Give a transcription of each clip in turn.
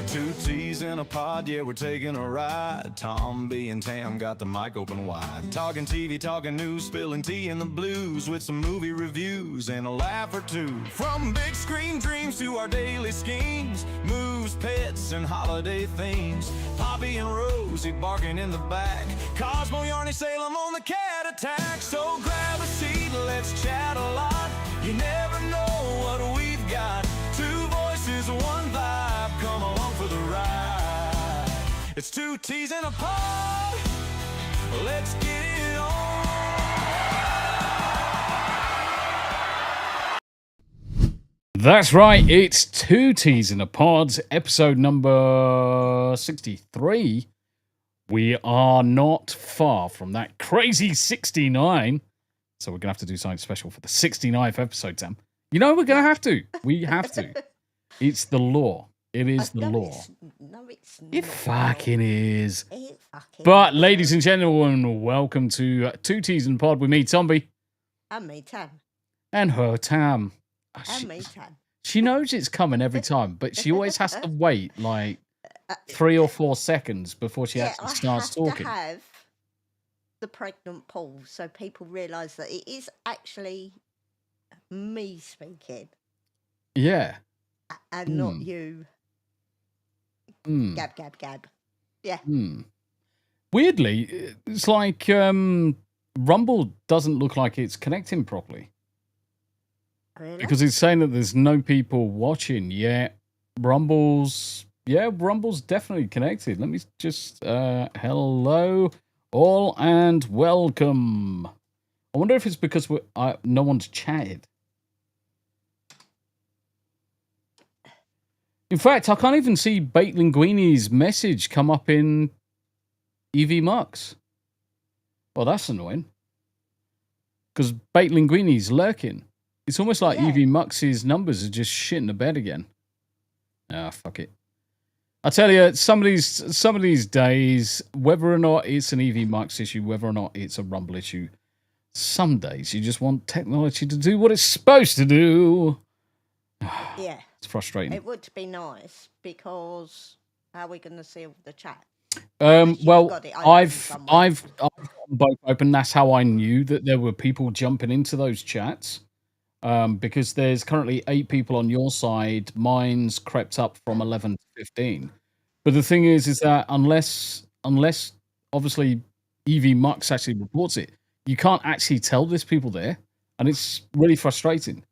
Two T's in a pod, yeah, we're taking a ride. Tombi and Tam got the mic open wide. Talking TV, talking news, spilling tea in the blues with some movie reviews and a laugh or two. From big screen dreams to our daily schemes, moves, pets, and holiday themes. Poppy and Rosie barking in the back. Cosmo, Yarny, Salem on the cat attack. So grab a seat, let's chat a lot. You never know what we've got. Two voices, one vibe. Come along for the ride. It's two T's in a pod. Let's get it on. That's right. It's two T's in a pod, episode number 63. We are not far from that crazy 69. So we're going to have to do something special for the 69th episode, Sam. You know, we're going to have to. We have to. It's the law. It is the law. It's not. It fucking is. It fucking But, is. ladies and gentlemen, welcome to Two T's in a Pod with me, Tombi, And me, Tam. and her, Tam. And me, Tam. She knows it's coming every time, but she always has to wait like 3 or 4 seconds before she actually starts talking. I have to have the pregnant pause so people realise that it is actually me speaking Yeah. and not you. Mm. Gab, gab, gab. Yeah. Mm. Weirdly, it's like Rumble doesn't look like it's connecting properly. Really? Because it's saying that there's no people watching yet. Rumble's definitely connected. Let me just, hello all and welcome. I wonder if it's because no one's chatted. In fact, I can't even see Bait Linguini's message come up in EV Mux. Well, that's annoying. Because Bait Linguini's lurking. It's almost like Yeah. EV Mux's numbers are just shitting the bed again. Ah, fuck it. I tell you, some of these days, whether or not it's an EV Mux issue, whether or not it's a Rumble issue, some days you just want technology to do what it's supposed to do. Yeah. It's frustrating. It would be nice because how are we going to see all the chat? Well, got it open I've somewhere. got them both open. That's how I knew that there were people jumping into those chats. Because there's currently 8 people on your side. Mine's crept up from 11 to 15. But the thing is that unless obviously EV Mux actually reports it, you can't actually tell there's people there, and it's really frustrating.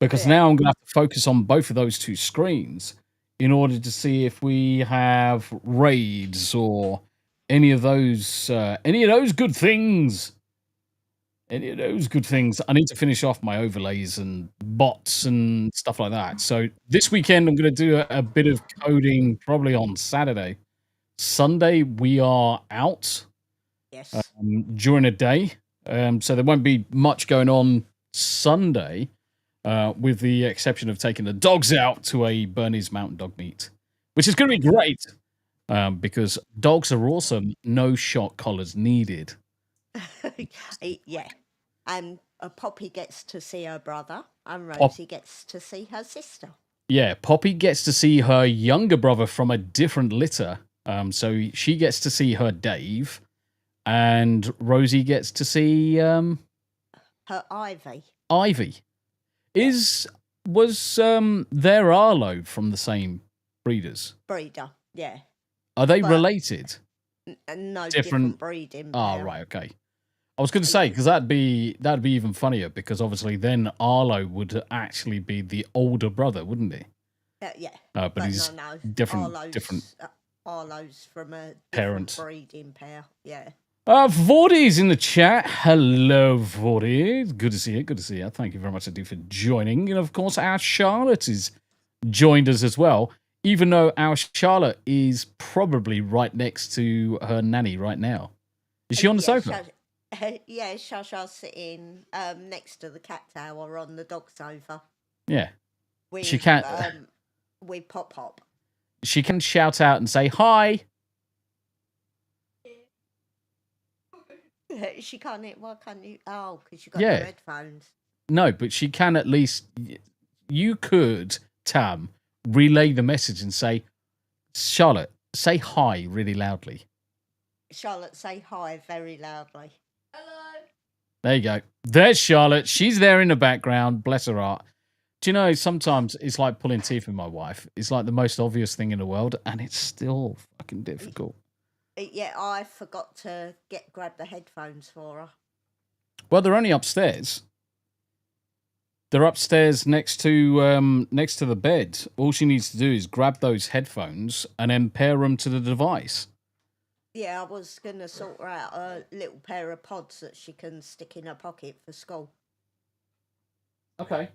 Because Yeah. now I'm going to have to focus on both of those 2 screens in order to see if we have raids or any of those good things. Any of those good things. I need to finish off my overlays and bots and stuff like that. So this weekend, I'm going to do a bit of coding probably on Saturday. Sunday, we are out Yes. during a day. So there won't be much going on Sunday, with the exception of taking the dogs out to a Bernese Mountain Dog meet, which is going to be great because dogs are awesome. No shock collars needed. Yeah. And Poppy gets to see her brother and Rosie gets to see her sister. Yeah, Poppy gets to see her younger brother from a different litter. So she gets to see her Dave, and Rosie gets to see Her Ivy. Ivy. Was their Arlo from the same breeders? Breeder. Yeah. Are they But- related? No Different- different breeding. Oh, pair. right, okay. I was going to say, because that'd be even funnier, because obviously then Arlo would actually be the older brother, wouldn't he? Yeah. But he's no. different- Arlo's from a Parent. different breeding pair. Yeah. Vordy's in the chat. Hello, Vordy. Good to see you. Good to see you. Thank you very much indeed for joining. And of course, our Charlotte has joined us as well, even though our Charlotte is probably right next to her nanny right now. Is she on the sofa? Yeah, Shasha's sitting next to the cat tower on the dog sofa. Yeah. With, She can't- with Pop Pop. She can shout out and say hi. She can't. Why can't you? Oh, because you got Yeah. your headphones. No, but she can at least. You could, Tam, relay the message and say, Charlotte, say hi really loudly. Charlotte, say hi very loudly. There you go. There's Charlotte. She's there in the background. Bless her heart. Do you know, sometimes it's like pulling teeth with my wife. It's like the most obvious thing in the world, and it's still fucking difficult. Yeah, I forgot to grab the headphones for her. Well, they're only upstairs. They're upstairs next to the bed. All she needs to do is grab those headphones and then pair them to the device. Yeah, I was going to sort her out a little pair of pods that she can stick in her pocket for school. Okay.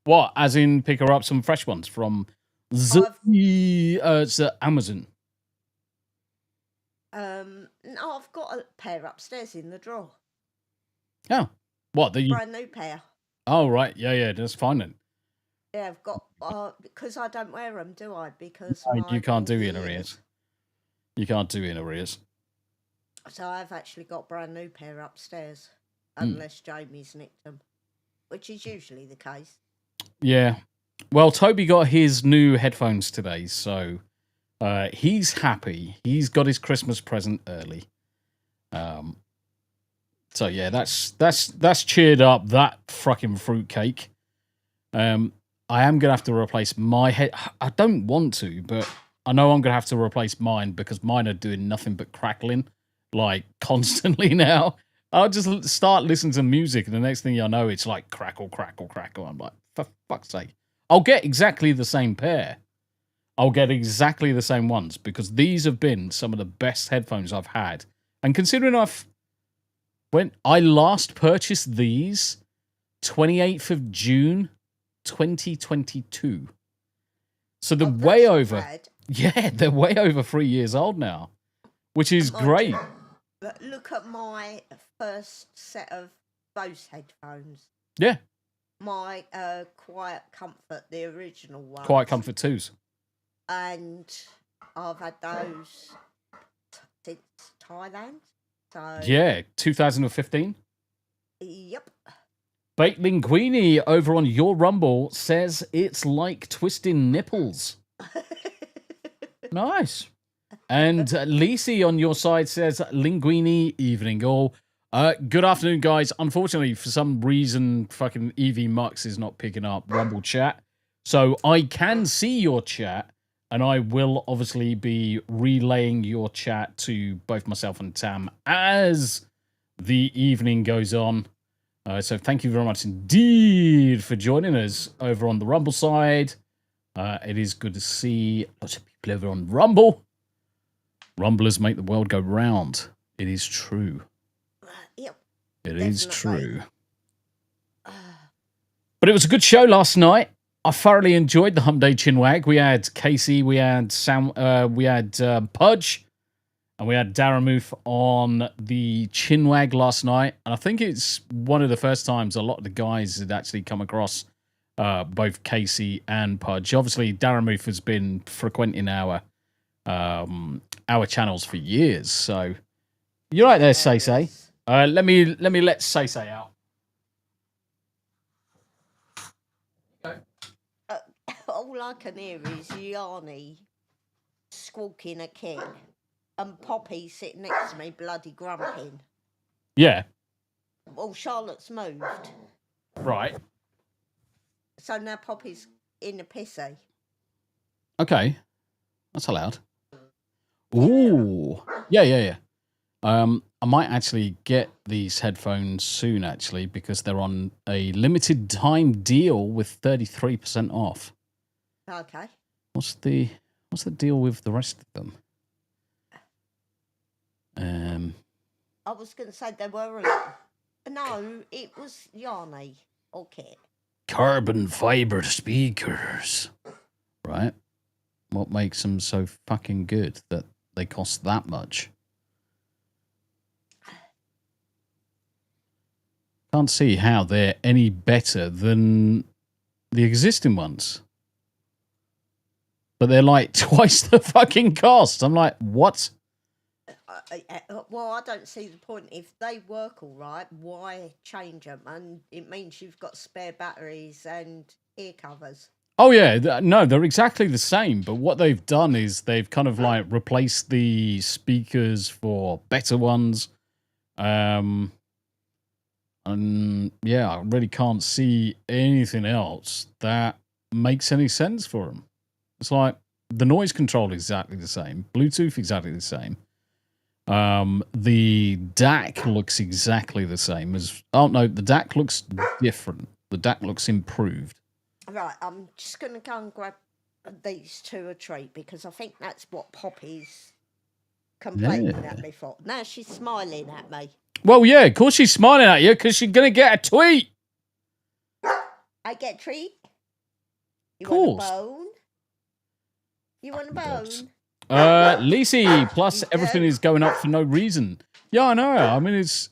What? As in pick her up some fresh ones from Amazon? No, I've got a pair upstairs in the drawer. Oh. What? Brand new pair. Oh, right. Yeah, that's fine then. Yeah, I've got, because I don't wear them, do I? Because you can't do inner ears. You can't do inner ears. So I've actually got a brand new pair upstairs, unless Jamie's nicked them, which is usually the case. Yeah. Well, Toby got his new headphones today, so he's happy. He's got his Christmas present early. So yeah, that's cheered up that fucking fruitcake. I am gonna have to replace my head. I don't want to, but I know I'm gonna have to replace mine because mine are doing nothing but crackling, like constantly now. I'll just start listening to music, and the next thing I know, it's like crackle, crackle, crackle. I'm like, for fuck's sake. I'll get exactly the same pair. I'll get exactly the same ones because these have been some of the best headphones I've had. And considering when I last purchased these, 28th of June, 2022. So they're way over. Yeah, they're way over 3 years old now, which is great. Look at my first set of Bose headphones. Yeah. My Quiet Comfort, the original one. Quiet Comfort 2s. And I've had those since Thailand. So yeah, 2015. Yep. Baked Linguini over on Your Rumble says it's like twisting nipples. Nice. And Lisi on your side says Linguini evening all. Good afternoon, guys. Unfortunately, for some reason, fucking EV Mux is not picking up Rumble chat. So I can see your chat, and I will obviously be relaying your chat to both myself and Tam as the evening goes on. So thank you very much indeed for joining us over on the Rumble side. It is good to see lots of people over on Rumble. Rumblers make the world go round. It is true. Yep. It is true. But it was a good show last night. I thoroughly enjoyed the Hump Day Chinwag. We had Casey, we had Sam, we had Pudge, and we had Daramuth on the Chinwag last night. And I think it's one of the first times a lot of the guys had actually come across both Casey and Pudge. Obviously, Daramuth has been frequenting our channels for years. So you're right there, Say. Let me let Say out. All I can hear is Yanni squawking a kid and Poppy sitting next to me bloody grumping. Yeah. Well, Charlotte's moved. Right. So now Poppy's in a pissy. Okay. That's allowed. Ooh. Yeah. I might actually get these headphones soon, actually, because they're on a limited time deal with 33% off. Okay. What's the deal with the rest of them? I was going to say they were. No, it was Yanni or Kit. Carbon fiber speakers. Right. What makes them so fucking good that they cost that much? Can't see how they're any better than the existing ones. But they're like twice the fucking cost. I'm like, what? Well, I don't see the point. If they work all right, why change them? And it means you've got spare batteries and ear covers. Oh yeah, no, they're exactly the same. But what they've done is they've kind of like replaced the speakers for better ones. And yeah, I really can't see anything else that makes any sense for them. It's like the noise control is exactly the same, Bluetooth exactly the same. The DAC looks exactly the same as. Oh no, the DAC looks different. The DAC looks improved. Right, I'm just going to go and grab these two a treat because I think that's what Poppy's complaining at me for. Now she's smiling at me. Well, yeah, of course she's smiling at you because she's going to get a tweet. I get a treat? You Of course. want a bone? You want a bone? Lisi, plus everything is going up for no reason. Yeah, I know. I mean, it's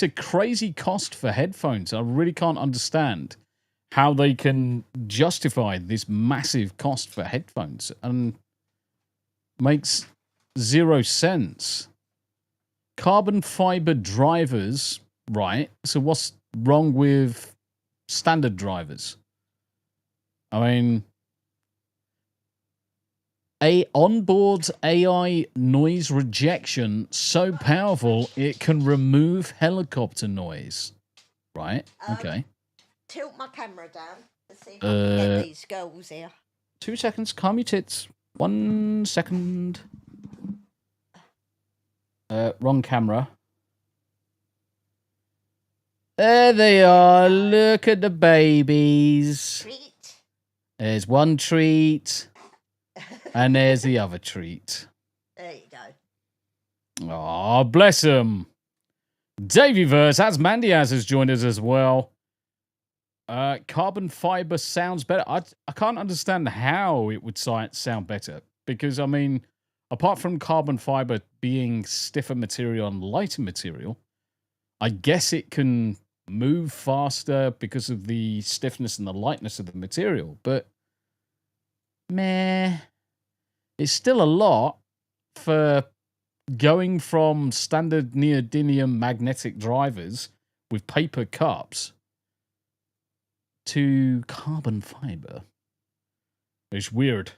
a crazy cost for headphones. I really can't understand how they can justify this massive cost for headphones, and makes zero sense. Carbon fiber drivers, right? So what's wrong with standard drivers? I mean, onboard AI noise rejection so powerful it can remove helicopter noise. Right? Okay. Tilt my camera down and see if I can get these girls here. 2 seconds. Calm your tits. 1 second. Wrong camera. There they are. Look at the babies. Treat. There's one treat. And there's the other treat. There you go. Oh, bless them. Davyverse, as Mandy has joined us as well. Carbon fiber sounds better. I can't understand how it would sound better. Because, I mean, apart from carbon fiber being stiffer material and lighter material, I guess it can move faster because of the stiffness and the lightness of the material. But, meh, it's still a lot for going from standard neodymium magnetic drivers with paper cups to carbon fiber. It's weird.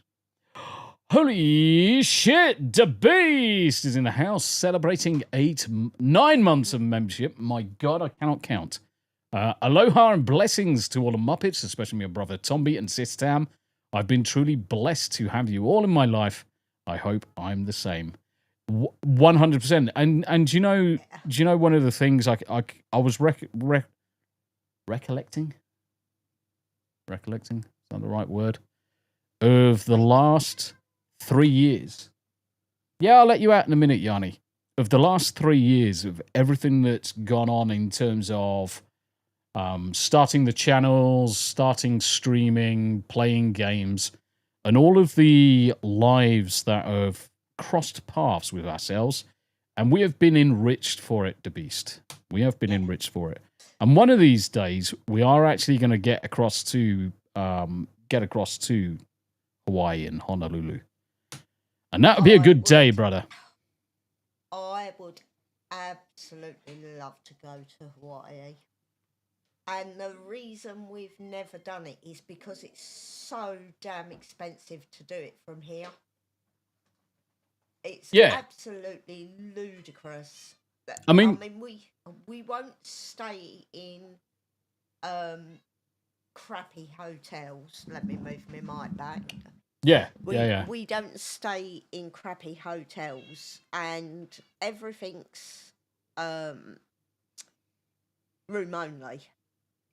Holy shit, the Beast is in the house celebrating 9 months of membership. My God, I cannot count. Aloha and blessings to all the Muppets, especially my brother Tombi and sis Tam. I've been truly blessed to have you all in my life. I hope I'm the same. 100%. And do you know one of the things I was recollecting? Recollecting? Is that the right word? Of the last 3 years. Yeah, I'll let you out in a minute, Yanni. Of the last 3 years of everything that's gone on in terms of starting the channels, starting streaming, playing games, and all of the lives that have crossed paths with ourselves, and we have been enriched for it, the Beast. We have been enriched for it. And one of these days, we are actually going to get across to Hawaii and Honolulu. And that would be a good day, brother. I would absolutely love to go to Hawaii. And the reason we've never done it is because it's so damn expensive to do it from here. It's absolutely ludicrous. I mean, we won't stay in crappy hotels. Let me move my mic back. We don't stay in crappy hotels, and everything's room only.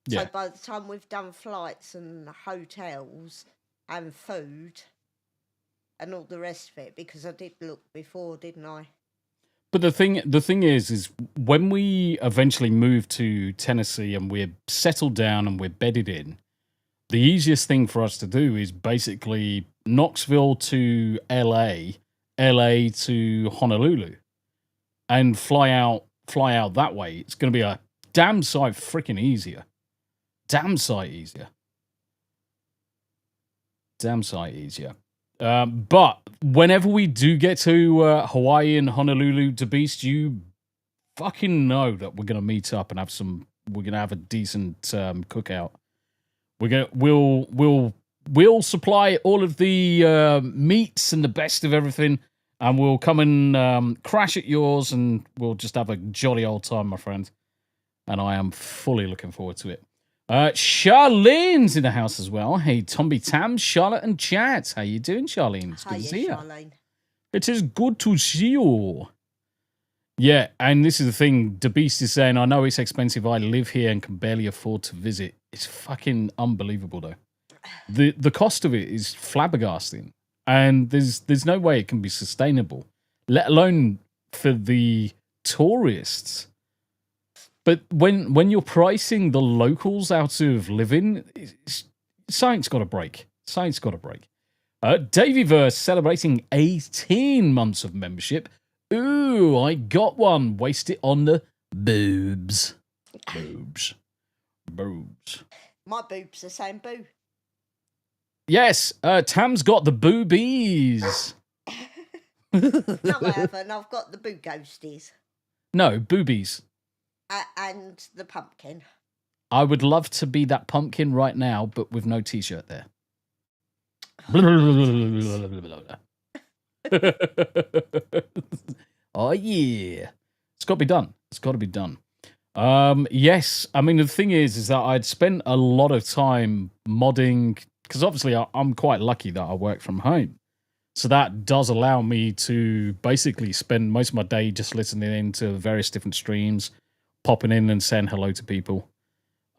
So by the time we've done flights and hotels and food and all the rest of it, because I did look before, didn't I? But the thing is when we eventually move to Tennessee and we're settled down and we're bedded in, the easiest thing for us to do is basically Knoxville to LA, LA to Honolulu, and fly out that way. It's going to be a damn sight freaking easier. Damn sight easier. But whenever we do get to Hawaii and Honolulu, to Beast, you fucking know that we're gonna meet up and we're gonna have a decent cookout. We'll we'll supply all of the meats and the best of everything, and we'll come and crash at yours, and we'll just have a jolly old time, my friend. And I am fully looking forward to it. Charlene's in the house as well. Hey, Tombi, Tam, Charlotte, and Chat. How you doing, Charlene? It's good to see you. Charlene. It is good to see you. Yeah, and this is the thing. The Beast is saying, I know it's expensive. I live here and can barely afford to visit. It's fucking unbelievable, though. The cost of it is flabbergasting. And there's no way it can be sustainable, let alone for the tourists. But when you're pricing the locals out of living, something's got to break. Something's got to break. Davyverse celebrating 18 months of membership. Ooh, I got one. Waste it on the boobs. Boobs. Boobs. My boobs are saying boo. Yes, Tam's got the boobies. No, I haven't. I've got the boo ghosties. No, boobies. And the pumpkin. I would love to be that pumpkin right now, but with no t-shirt there. Oh, yeah. It's got to be done. It's got to be done. Yes, I mean, the thing is that I'd spent a lot of time modding, because obviously I'm quite lucky that I work from home. So that does allow me to basically spend most of my day just listening into various different streams, popping in and saying hello to people.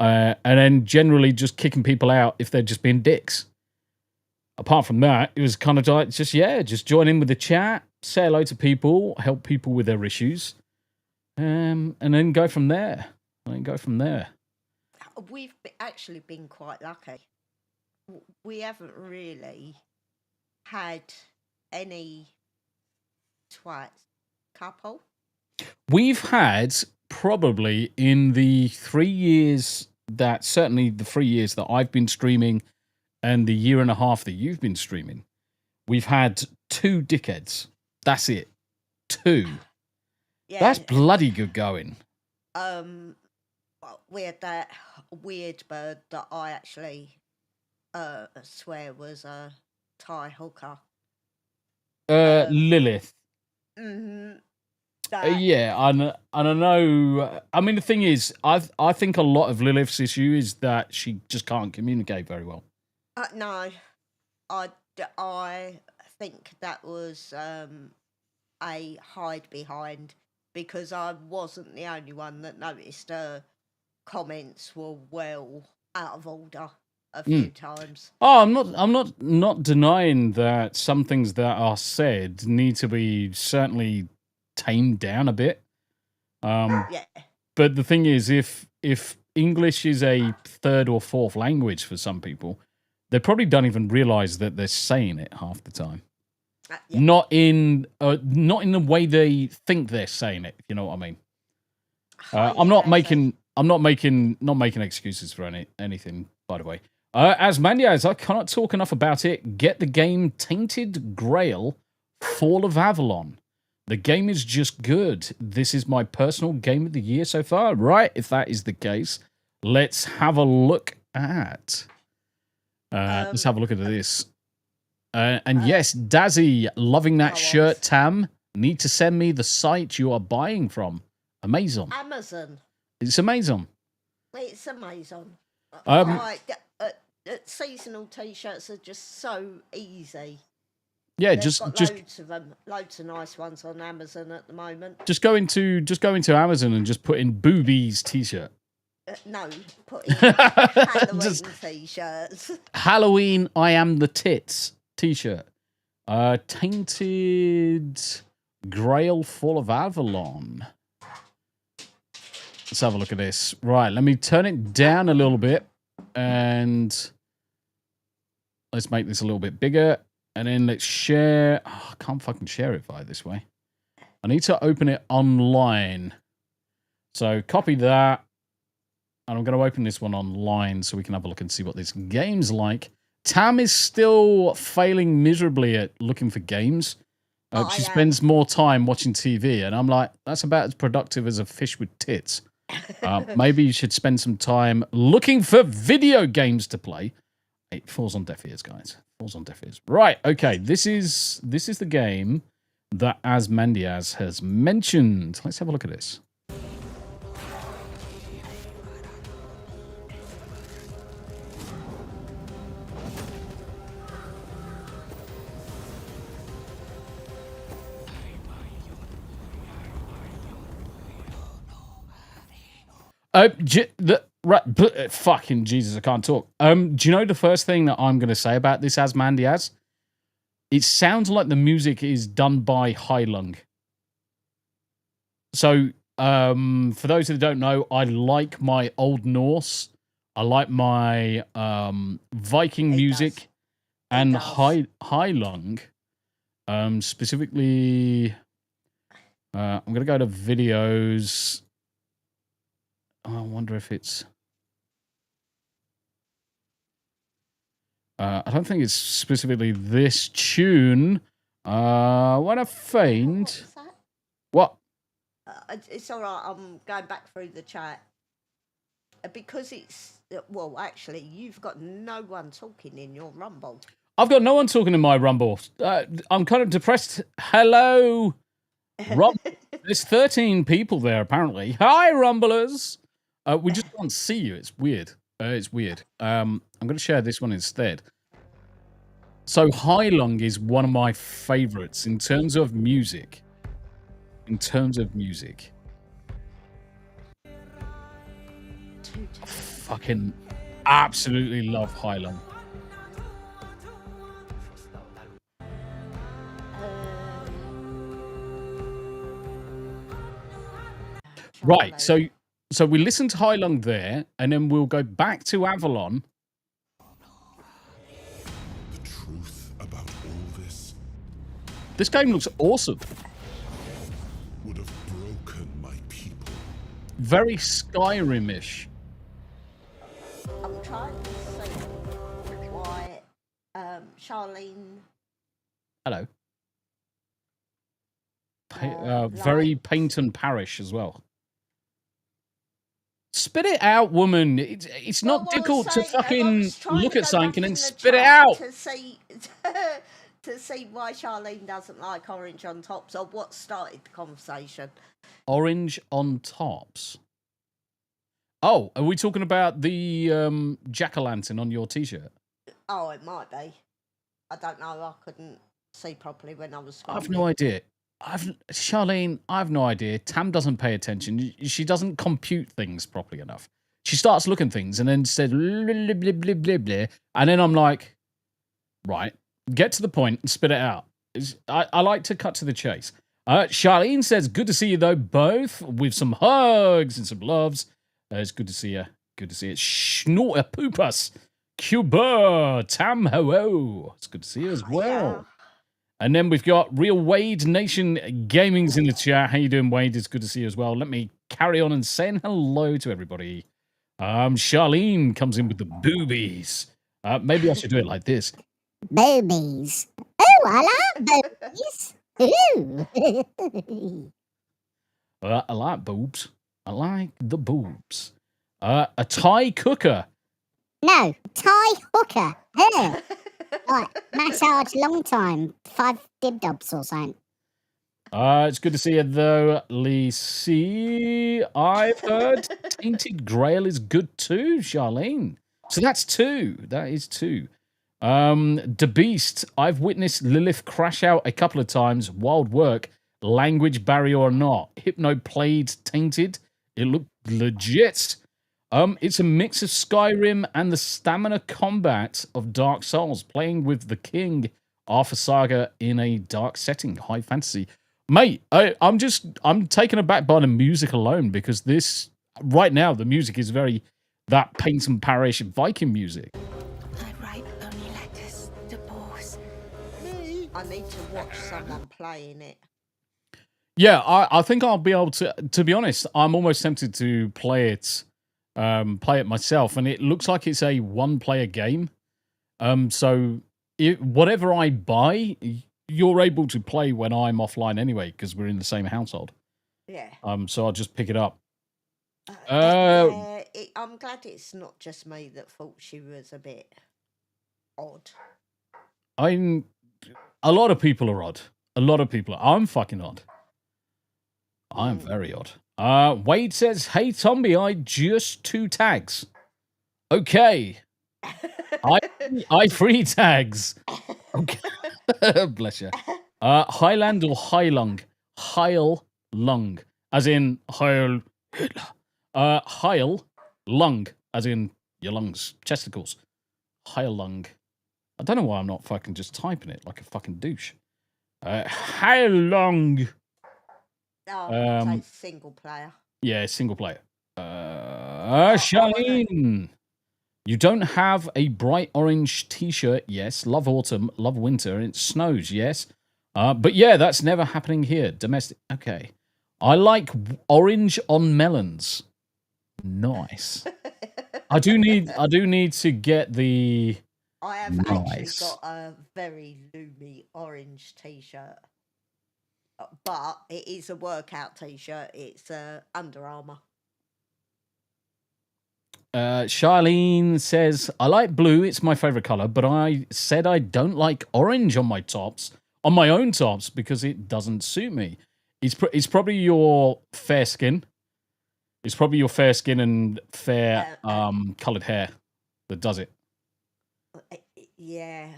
And then generally just kicking people out if they're just being dicks. Apart from that, it was kind of like just join in with the chat, say hello to people, help people with their issues, and then go from there. We've actually been quite lucky. We haven't really had any twats couple. We've had probably in the 3 years that, certainly the 3 years that I've been streaming and the year and a half that you've been streaming, we've had 2 dickheads. That's it. 2. Yeah. That's bloody good going. We had that weird bird that I actually swear was a Thai hooker. Lilith. Mm-hmm. Yeah, and I know. I mean, the thing is, I think a lot of Lilith's issue is that she just can't communicate very well. No, I think that was a hide behind, because I wasn't the only one that noticed her comments were well out of order a few times. Oh, I'm not denying that some things that are said need to be certainly tamed down a bit. Yeah. But the thing is, if English is a third or fourth language for some people, they probably don't even realize that they're saying it half the time. Yeah. Not in the way they think they're saying it. If you know what I mean. I'm not making excuses for anything. By the way, as Mandiaz, I cannot talk enough about it. Get the game Tainted Grail: Fall of Avalon. The game is just good. This is my personal game of the year so far. Right? If that is the case, let's have a look at. Let's have a look at this. And yes, Dazzy, loving that shirt, Tam. Need to send me the site you are buying from. Amazon. Amazon. It's Amazon. It's Amazon. Seasonal t-shirts are just so easy. Yeah, They've just loads of them, loads of nice ones on Amazon at the moment. Just go into Amazon and just put in boobies t-shirt. No, put in Halloween t-shirts. Halloween, I am the tits t-shirt. Tainted Grail: Fall of Avalon. Let's have a look at this. Right, let me turn it down a little bit and let's make this a little bit bigger. And then let's share. Oh, I can't fucking share it via this way. I need to open it online. So copy that. And I'm going to open this one online so we can have a look and see what this game's like. Tam is still failing miserably at looking for games. She spends more time watching TV. And I'm like, that's about as productive as a fish with tits. Maybe you should spend some time looking for video games to play. It falls on deaf ears, guys. Falls on deaf ears. Right. Okay. This is the game that Asmandias has mentioned. Let's have a look at this. Fucking Jesus, I can't talk. Do you know the first thing that I'm going to say about this Asmandias? It sounds like the music is done by Heilung. So, for those that don't know, I like my Old Norse. I like my Viking music, and Heilung. Specifically, I'm going to go to videos. I wonder if it's... I don't think it's specifically this tune. When I find... What? It's all right. I'm going back through the chat. Because it's... Well, actually, you've got no one talking in your Rumble. I've got no one talking in my Rumble. I'm kind of depressed. Hello, Rumble. There's 13 people there, apparently. Hi, Rumblers. We just can't see you. It's weird. It's weird. I'm going to share this one instead. So Heilung is one of my favorites in terms of music. I fucking absolutely love Heilung. Right, so we listen to Heilung there, and then we'll go back to Avalon. The truth about all This game looks awesome. would have broken my people. Very Skyrim-ish. I'm trying to see why Charlene... Hello. Very Paynton Parish as well. Spit it out, woman. It's not difficult to fucking look at something and then spit it out. To see, to see why Charlene doesn't like orange on tops, or what started the conversation. Orange on tops. Oh, are we talking about the jack-o'-lantern on your t-shirt? Oh, it might be. I don't know. I couldn't see properly when I was scrolling. I've no idea. Charlene, I have no idea. Tam doesn't pay attention. She doesn't compute things properly enough. She starts looking things and then says, blah, blah, blah, blah, blah, blah. And then I'm like, right, get to the point and spit it out. I like to cut to the chase. Charlene says, good to see you, though, both, with some hugs and some loves. It's good to see you. Good to see you. Schnorter Poopas. Cuba. Tam ho. It's good to see you as well. Yeah. And then we've got Real Wade Nation Gaming's in the chat. How you doing, Wade? It's good to see you as well. Let me carry on and saying hello to everybody. Charlene comes in with the boobies. Maybe I should do it like this. Boobies. Oh, I like boobies. Ooh. I like boobs. I like the boobs. A Thai cooker. No, Thai hooker. Hey. Like, massage long time. 5 dibdobs or something. It's good to see you, though, Lisi. I've heard Tainted Grail is good too, Charlene. So that's 2. That is 2. The Beast. I've witnessed Lilith crash out a couple of times. Wild work. Language barrier or not. Hypno played Tainted. It looked legit. It's a mix of Skyrim and the stamina combat of Dark Souls, playing with the King, Arthur Saga in a dark setting, high fantasy. Mate, I'm taken aback by the music alone, because this, right now, the music is very, that Paynton Parish Viking music. I write only letters to boys. I need to watch someone playing it. Yeah, I think I'll be able to be honest, I'm almost tempted to play it myself, and it looks like it's a one-player game. So whatever I buy, you're able to play when I'm offline anyway, because we're in the same household. Yeah. So I'll just pick it up. I'm glad it's not just me that thought she was a bit. odd. A lot of people are odd. A lot of people I'm fucking odd. I'm very odd. Wade says, "Hey Tombi, I just 2 tags." Okay. I 3 tags. Okay. Bless you. Highland or Heilung? Heil-lung, as in Heil Hitler. Heil-lung, as in your lungs, chesticles. Heil-lung. I don't know why I'm not fucking just typing it like a fucking douche. Heil-lung. Oh, so it's single player. Yeah, single player. Charlene. You don't have a bright orange t-shirt, yes. Love autumn, love winter, and it snows, yes. But yeah, that's never happening here. Domestic. Okay. I like orange on melons. Nice. I do need to get the I have actually got a very loomy orange t-shirt. But it is a workout t-shirt. It's Under Armour. Charlene says, I like blue, it's my favourite colour, but I said I don't like orange on my own tops, because it doesn't suit me. It's probably your fair skin. It's probably your fair skin and fair coloured hair that does it. Yeah.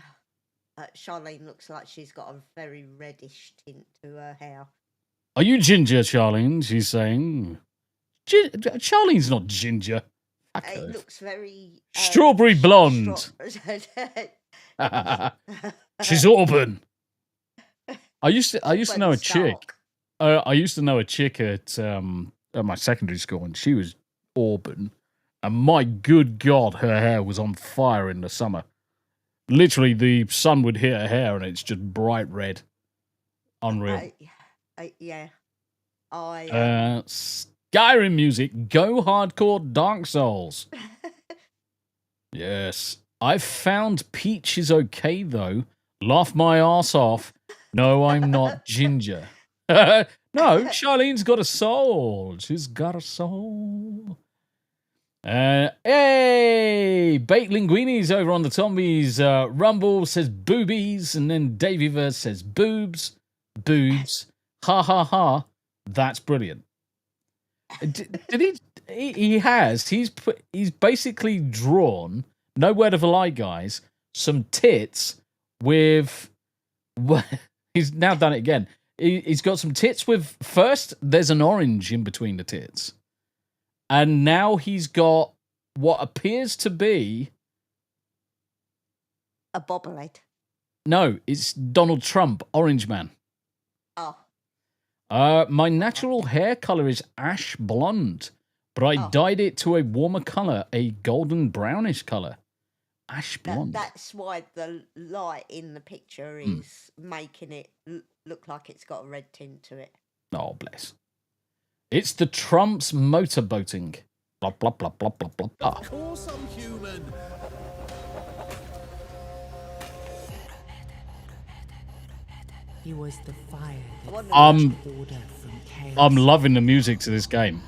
Charlene looks like she's got a very reddish tint to her hair. Are you ginger, Charlene? She's saying. Charlene's not ginger. It looks very... strawberry blonde. She's auburn. I used to know a chick. I used to know a chick at my secondary school, and she was auburn. And my good God, her hair was on fire in the summer. Literally, the sun would hit her hair, and it's just bright red. Unreal. Yeah. Skyrim music. Go hardcore Dark Souls. Yes. I've found Peach is okay, though. Laugh my ass off. No, I'm not ginger. No, Charlene's got a soul. She's got a soul. Hey! Baked Linguini's over on the Tombi's Rumble says boobies, and then Davyverse says boobs. Boobs. Ha ha ha. That's brilliant. Did he's basically drawn, no word of a lie, guys, some tits with, he's now done it again. He's got some tits with, first there's an orange in between the tits, and now he's got what appears to be a bobblehead. No, it's Donald Trump, Orange Man. Oh. My natural hair color is ash blonde, but I dyed it to a warmer color, a golden brownish color. Ash blonde. That's why the light in the picture is making it look like it's got a red tint to it. Oh, bless. It's the Trump's motorboating. Blah, blah, blah, blah, blah, blah, blah. Awesome human. He was the fire that I'm order from chaos. I'm loving the music to this game.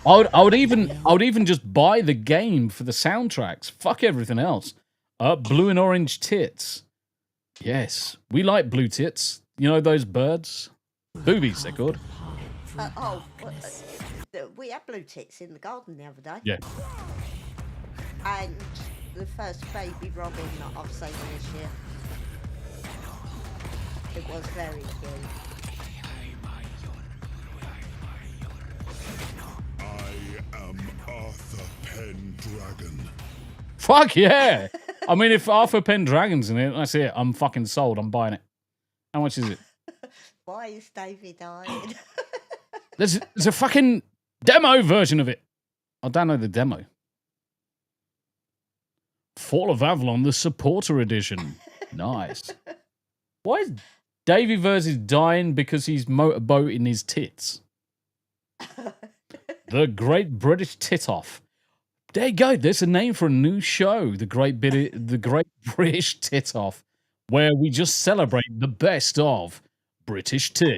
I would even just buy the game for the soundtracks. Fuck everything else. Blue and orange tits. Yes, we like blue tits. You know those birds? Boobies, they're called. We had blue tits in the garden the other day. Yeah. And the first baby robin that I've seen this year. It was very cute. I am Arthur Pendragon. Fuck yeah! I mean, if Arthur Pendragon's in it, that's it. I'm fucking sold. I'm buying it. How much is it? Why is Davey dying? There's a fucking demo version of it. I'll download the demo. Fall of Avalon, the supporter edition. Nice. Why is Davey versus dying because he's motorboating his tits? The Great British Tit-Off. There you go. There's a name for a new show. The Great British Tit-Off, where we just celebrate the best of British tits.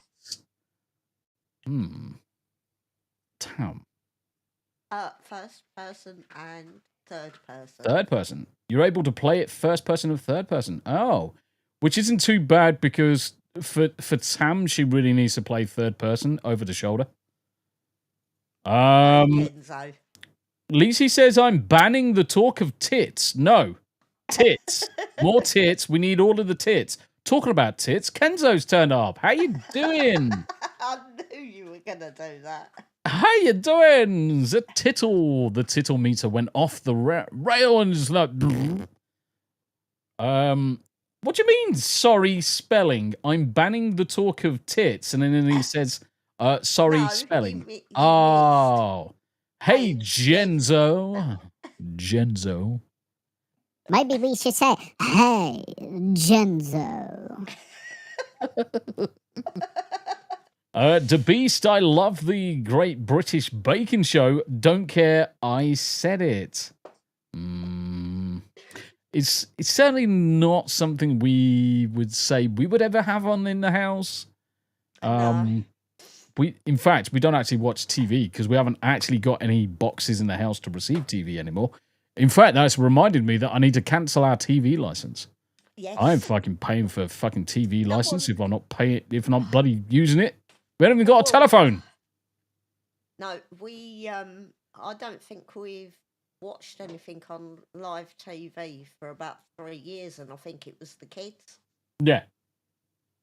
Tam. First person and third person. Third person. You're able to play it first person and third person. Oh, which isn't too bad because for Tam, she really needs to play third person over the shoulder. Kenzo. Lisi says I'm banning the talk of tits. No, tits. More tits. We need all of the tits. Talking about tits, Kenzo's turned up. How you doing? I knew you were going to do that. How you doing? The tittle meter went off the rail and just like. What do you mean? Sorry, spelling. I'm banning the talk of tits, and then he says, "Sorry, No, spelling." you Oh, hey, Genzo. Genzo. Maybe we should say, hey, Genzo. The Beast, I love the Great British Baking Show. Don't care, I said it. It's certainly not something we would say we would ever have on in the house. No. In fact, we don't actually watch TV because we haven't actually got any boxes in the house to receive TV anymore. In fact, that's reminded me that I need to cancel our TV license. Yes. I am fucking paying for a fucking TV license if I'm not paying, if I'm not bloody using it. We haven't even got a telephone. No, we. I don't think we've watched anything on live TV for about 3 years, and I think it was the kids. Yeah.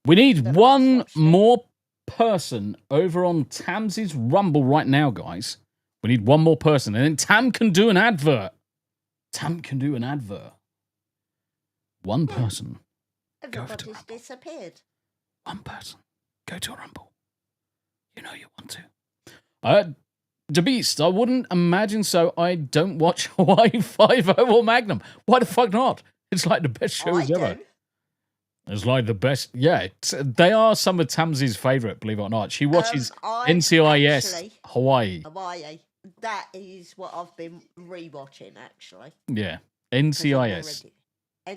We need That one watched it. more person over on Tam's Rumble right now, guys. We need one more person, and then Tam can do an advert. Tam can do an advert. One person. Everybody's disappeared. One person. Go to a Rumble. You know you want to. The Beast, I wouldn't imagine so. I don't watch Hawaii 5 or Magnum. Why the fuck not? It's like the best shows ever. Do. It's like the best. Yeah, they are some of Tamsy's favourite, believe it or not. She watches NCIS actually, Hawaii. Hawaii. That is what I've been rewatching, actually. Yeah, 'Cause I've NCIS. already-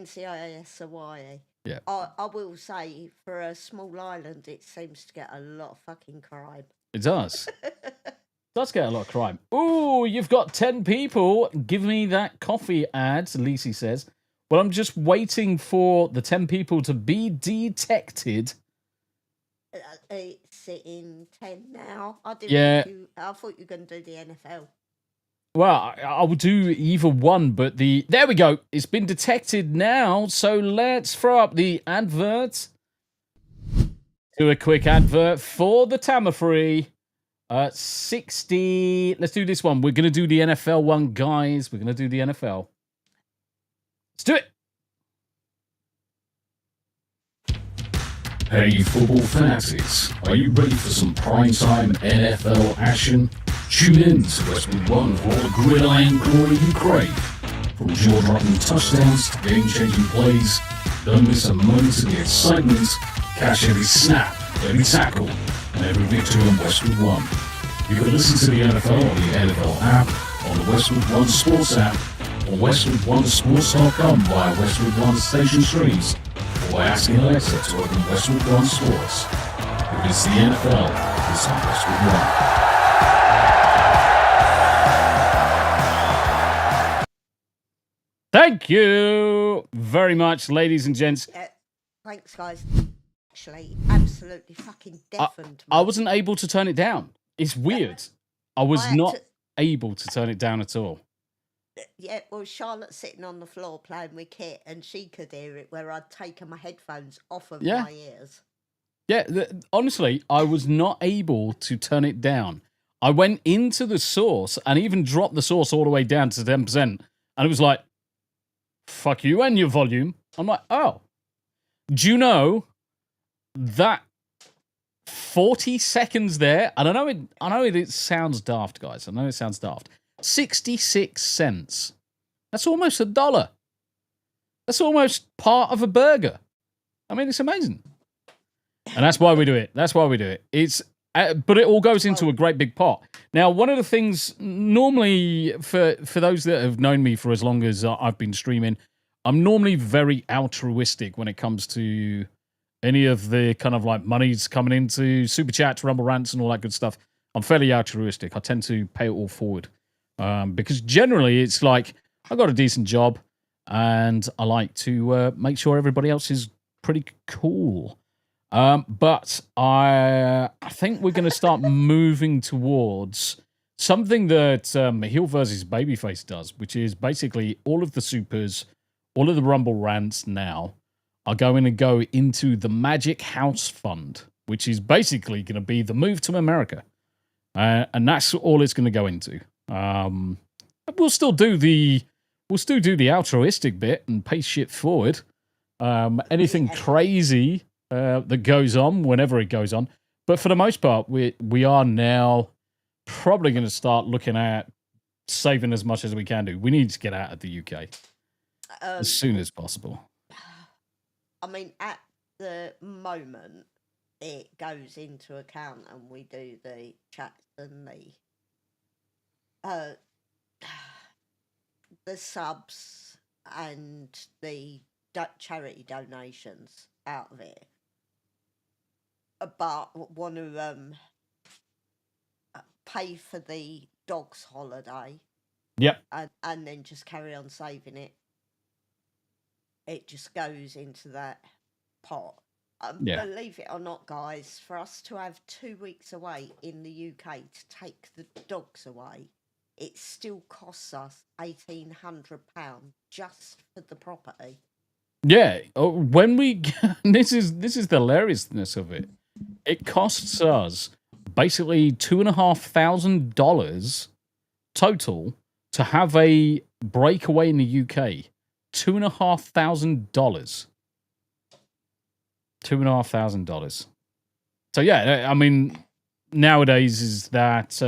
NCIS Hawaii. Yeah. I will say, for a small island, it seems to get a lot of fucking crime. It does. Does get a lot of crime. Ooh, you've got 10 people. Give me that coffee ad, Lisi says. Well, I'm just waiting for the 10 people to be detected. It's in 10 now. I thought you were going to do the NFL. Well, I will do either one, but there we go. It's been detected now, so let's throw up the advert. Do a quick advert for the Tamafree. 60. Let's do this one. We're going to do the NFL one, guys. We're going to do the NFL. Let's do it. Hey, football fanatics, are you ready for some primetime NFL action? Tune in to Westwood One for all the gridiron glory you crave. From jaw-dropping touchdowns to game-changing plays, don't miss a moment of the excitement. Catch every snap, every tackle, and every victory on Westwood One. You can listen to the NFL on the NFL app, on the Westwood One Sports app, or WestwoodOneSports.com via Westwood One station streams, or by asking Alexa to open Westwood One Sports. Because the NFL is on Westwood One. Thank you very much, ladies and gents. Thanks, guys. Actually, absolutely fucking deafened me. I wasn't able to turn it down. It's weird. I was I had not to- able to turn it down at all. Yeah, well, Charlotte's sitting on the floor playing with Kit, and she could hear it where I'd taken my headphones off of Yeah. my ears. Yeah, honestly, I was not able to turn it down. I went into the source and even dropped the source all the way down to 10%. And it was like, fuck you and your volume. I'm like, oh. Do you know that 40 seconds there? And I know it sounds daft, guys. I know it sounds daft. 66 cents. That's almost $1. That's almost part of a burger. I mean, it's amazing. And that's why we do it. That's why we do it. But it all goes into a great big pot. Now, one of the things normally for those that have known me for as long as I've been streaming, I'm normally very altruistic when it comes to any of the kind of like money's coming into super chats, rumble rants, and all that good stuff. I'm fairly altruistic. I tend to pay it all forward because generally it's like I got a decent job, and I like to make sure everybody else is pretty cool. But I think we're going to start moving towards something that Heel versus Babyface does, which is basically all of the supers, all of the Rumble rants now are going to go into the Magic House Fund, which is basically going to be the move to America. And that's all it's going to go into. We'll still do the altruistic bit and pay shit forward. Anything crazy that goes on whenever it goes on. But for the most part, we are now probably going to start looking at saving as much as we can do. We need to get out of the UK as soon as possible. I mean, at the moment, it goes into account and we do the chats and the subs and the charity donations out of it. But want to pay for the dog's holiday. Yep. And then just carry on saving it. It just goes into that pot. Yeah. Believe it or not, guys, for us to have 2 weeks away in the UK to take the dogs away, it still costs us £1,800 just for the property. Yeah. When we this is the hilariousness of it. It costs us basically $2,500 total to have a breakaway in the UK. $2,500. $2,500. So yeah, I mean, nowadays is that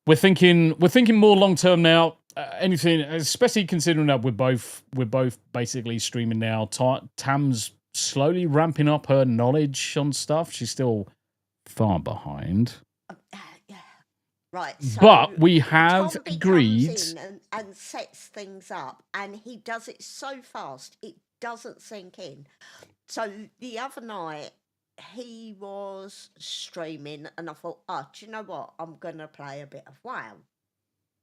we're thinking more long term now. Anything, especially considering that we're both basically streaming now. Tam's slowly ramping up her knowledge on stuff. She's still far behind. Right, so but we have Tombi agreed comes in and sets things up, and he does it so fast it doesn't sink in. So the other night he was streaming, and I thought, oh, do you know what? I'm gonna play a bit of WoW.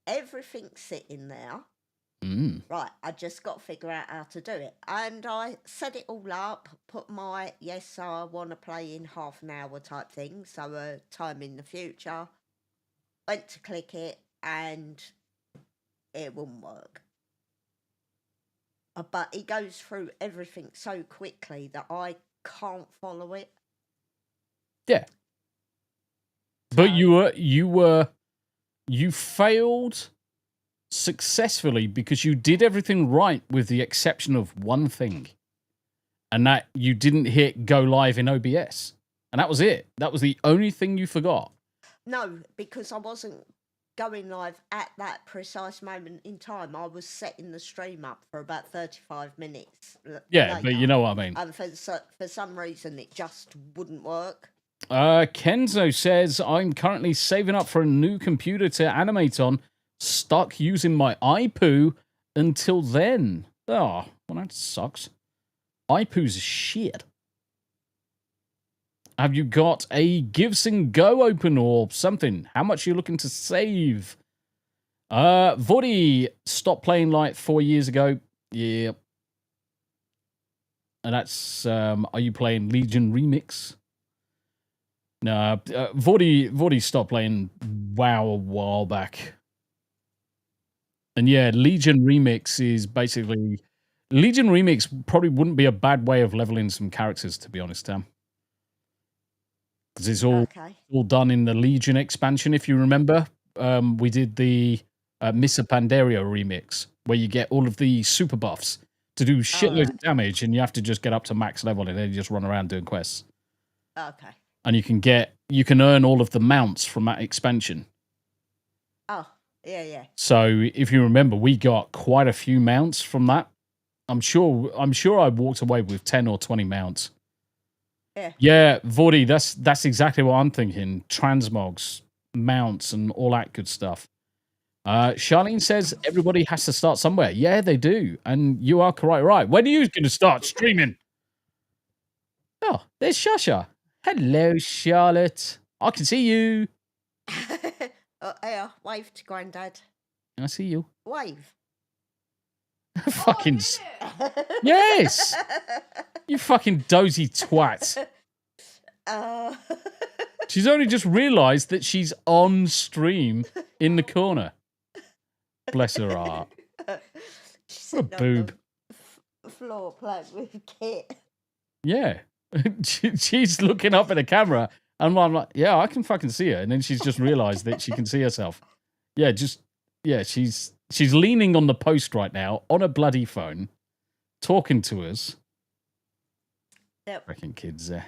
Everything's sitting there. Right, I just got to figure out how to do it. And I set it all up, put my, yes, I want to play in half an hour type thing, so time in the future. Went to click it, and it wouldn't work. But he goes through everything so quickly that I can't follow it. Yeah. But you failed successfully because you did everything right with the exception of one thing. And that you didn't hit go live in OBS. And that was it. That was the only thing you forgot. No, because I wasn't going live at that precise moment in time. I was setting the stream up for about 35 minutes. Yeah, later. but you know what I mean. And for some reason, it just wouldn't work. Kenzo says, I'm currently saving up for a new computer to animate on. Stuck using my iPoo until then. Oh, well, that sucks. iPoo's shit. Have you got a Gives and Go open or something? How much are you looking to save? Vody stopped playing like 4 years ago. Yeah. And that's, are you playing Legion Remix? No, Vody stopped playing WoW a while back. And yeah, Legion Remix is basically... Legion Remix probably wouldn't be a bad way of leveling some characters, to be honest, Tam. Because it's all done in the Legion expansion, if you remember. We did the Missa Pandaria remix, where you get all of the super buffs to do shitloads of damage, and you have to just get up to max level, and then you just run around doing quests. Okay. And you can earn all of the mounts from that expansion. Oh, yeah. So if you remember, we got quite a few mounts from that. I'm sure I walked away with 10 or 20 mounts. Yeah, Vody, that's exactly what I'm thinking. Transmogs, mounts, and all that good stuff. Charlene says everybody has to start somewhere. Yeah, they do. And you are quite right. When are you going to start streaming? Oh, there's Shasha. Hello, Charlotte. I can see you. Yeah, wave to Grandad. I see you. Wave. Fucking yes, you fucking dozy twat. She's only just realised that she's on stream in the corner. Bless her heart. She's What a boob. Floor playing with Kit. Yeah. She's looking up at the camera, and I'm like, yeah, I can fucking see her. And then she's just realised that she can see herself. Yeah, she's leaning on the post right now on a bloody phone, talking to us. Yep. Freaking kids there.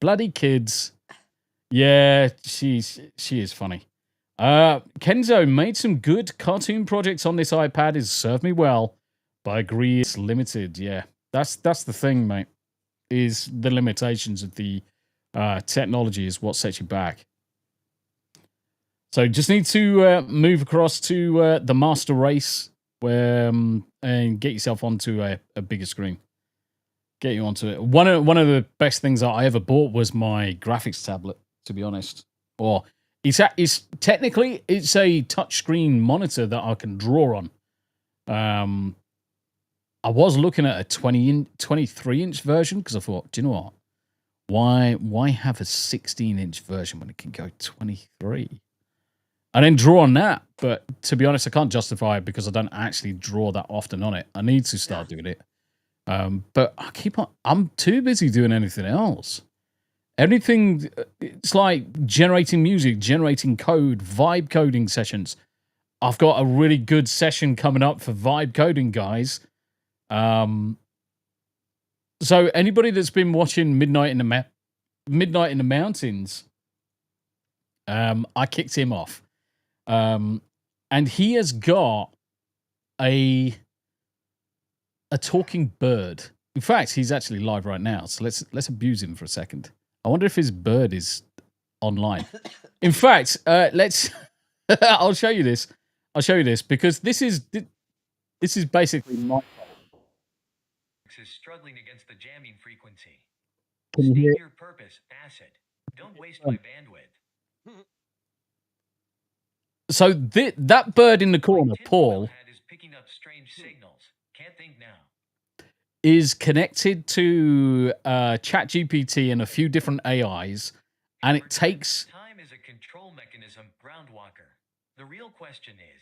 Bloody kids. Yeah, she is funny. Kenzo made some good cartoon projects on this iPad. It's served me well, but I agree it's limited. Yeah, that's the thing, mate. Is the limitations of the technology is what sets you back. So just need to move across to the master race where and get yourself onto a bigger screen. Get you onto it. One of the best things that I ever bought was my graphics tablet, to be honest. Or it's technically it's a touchscreen monitor that I can draw on. I was looking at a 23-inch version because I thought, do you know what? Why have a 16-inch version when it can go 23? I then draw on that, but to be honest, I can't justify it because I don't actually draw that often on it. I need to start doing it. But I'm too busy doing anything else. Anything, it's like generating music, generating code, vibe coding sessions. I've got a really good session coming up for vibe coding, guys. So anybody that's been watching Midnight in the Mountains, I kicked him off. And he has got a talking bird. In fact, he's actually live right now. So let's abuse him for a second. I wonder if his bird is online. In fact, let's. I'll show you this. Because this is basically my. Is struggling against the jamming frequency. Can you State hear? your purpose. Acid. Don't waste my bandwidth. So that bird in the corner, Paul, Is picking up strange signals. Can't think now. is connected to ChatGPT and a few different AIs, and it takes. Time is a control mechanism, groundwalker. The real question is,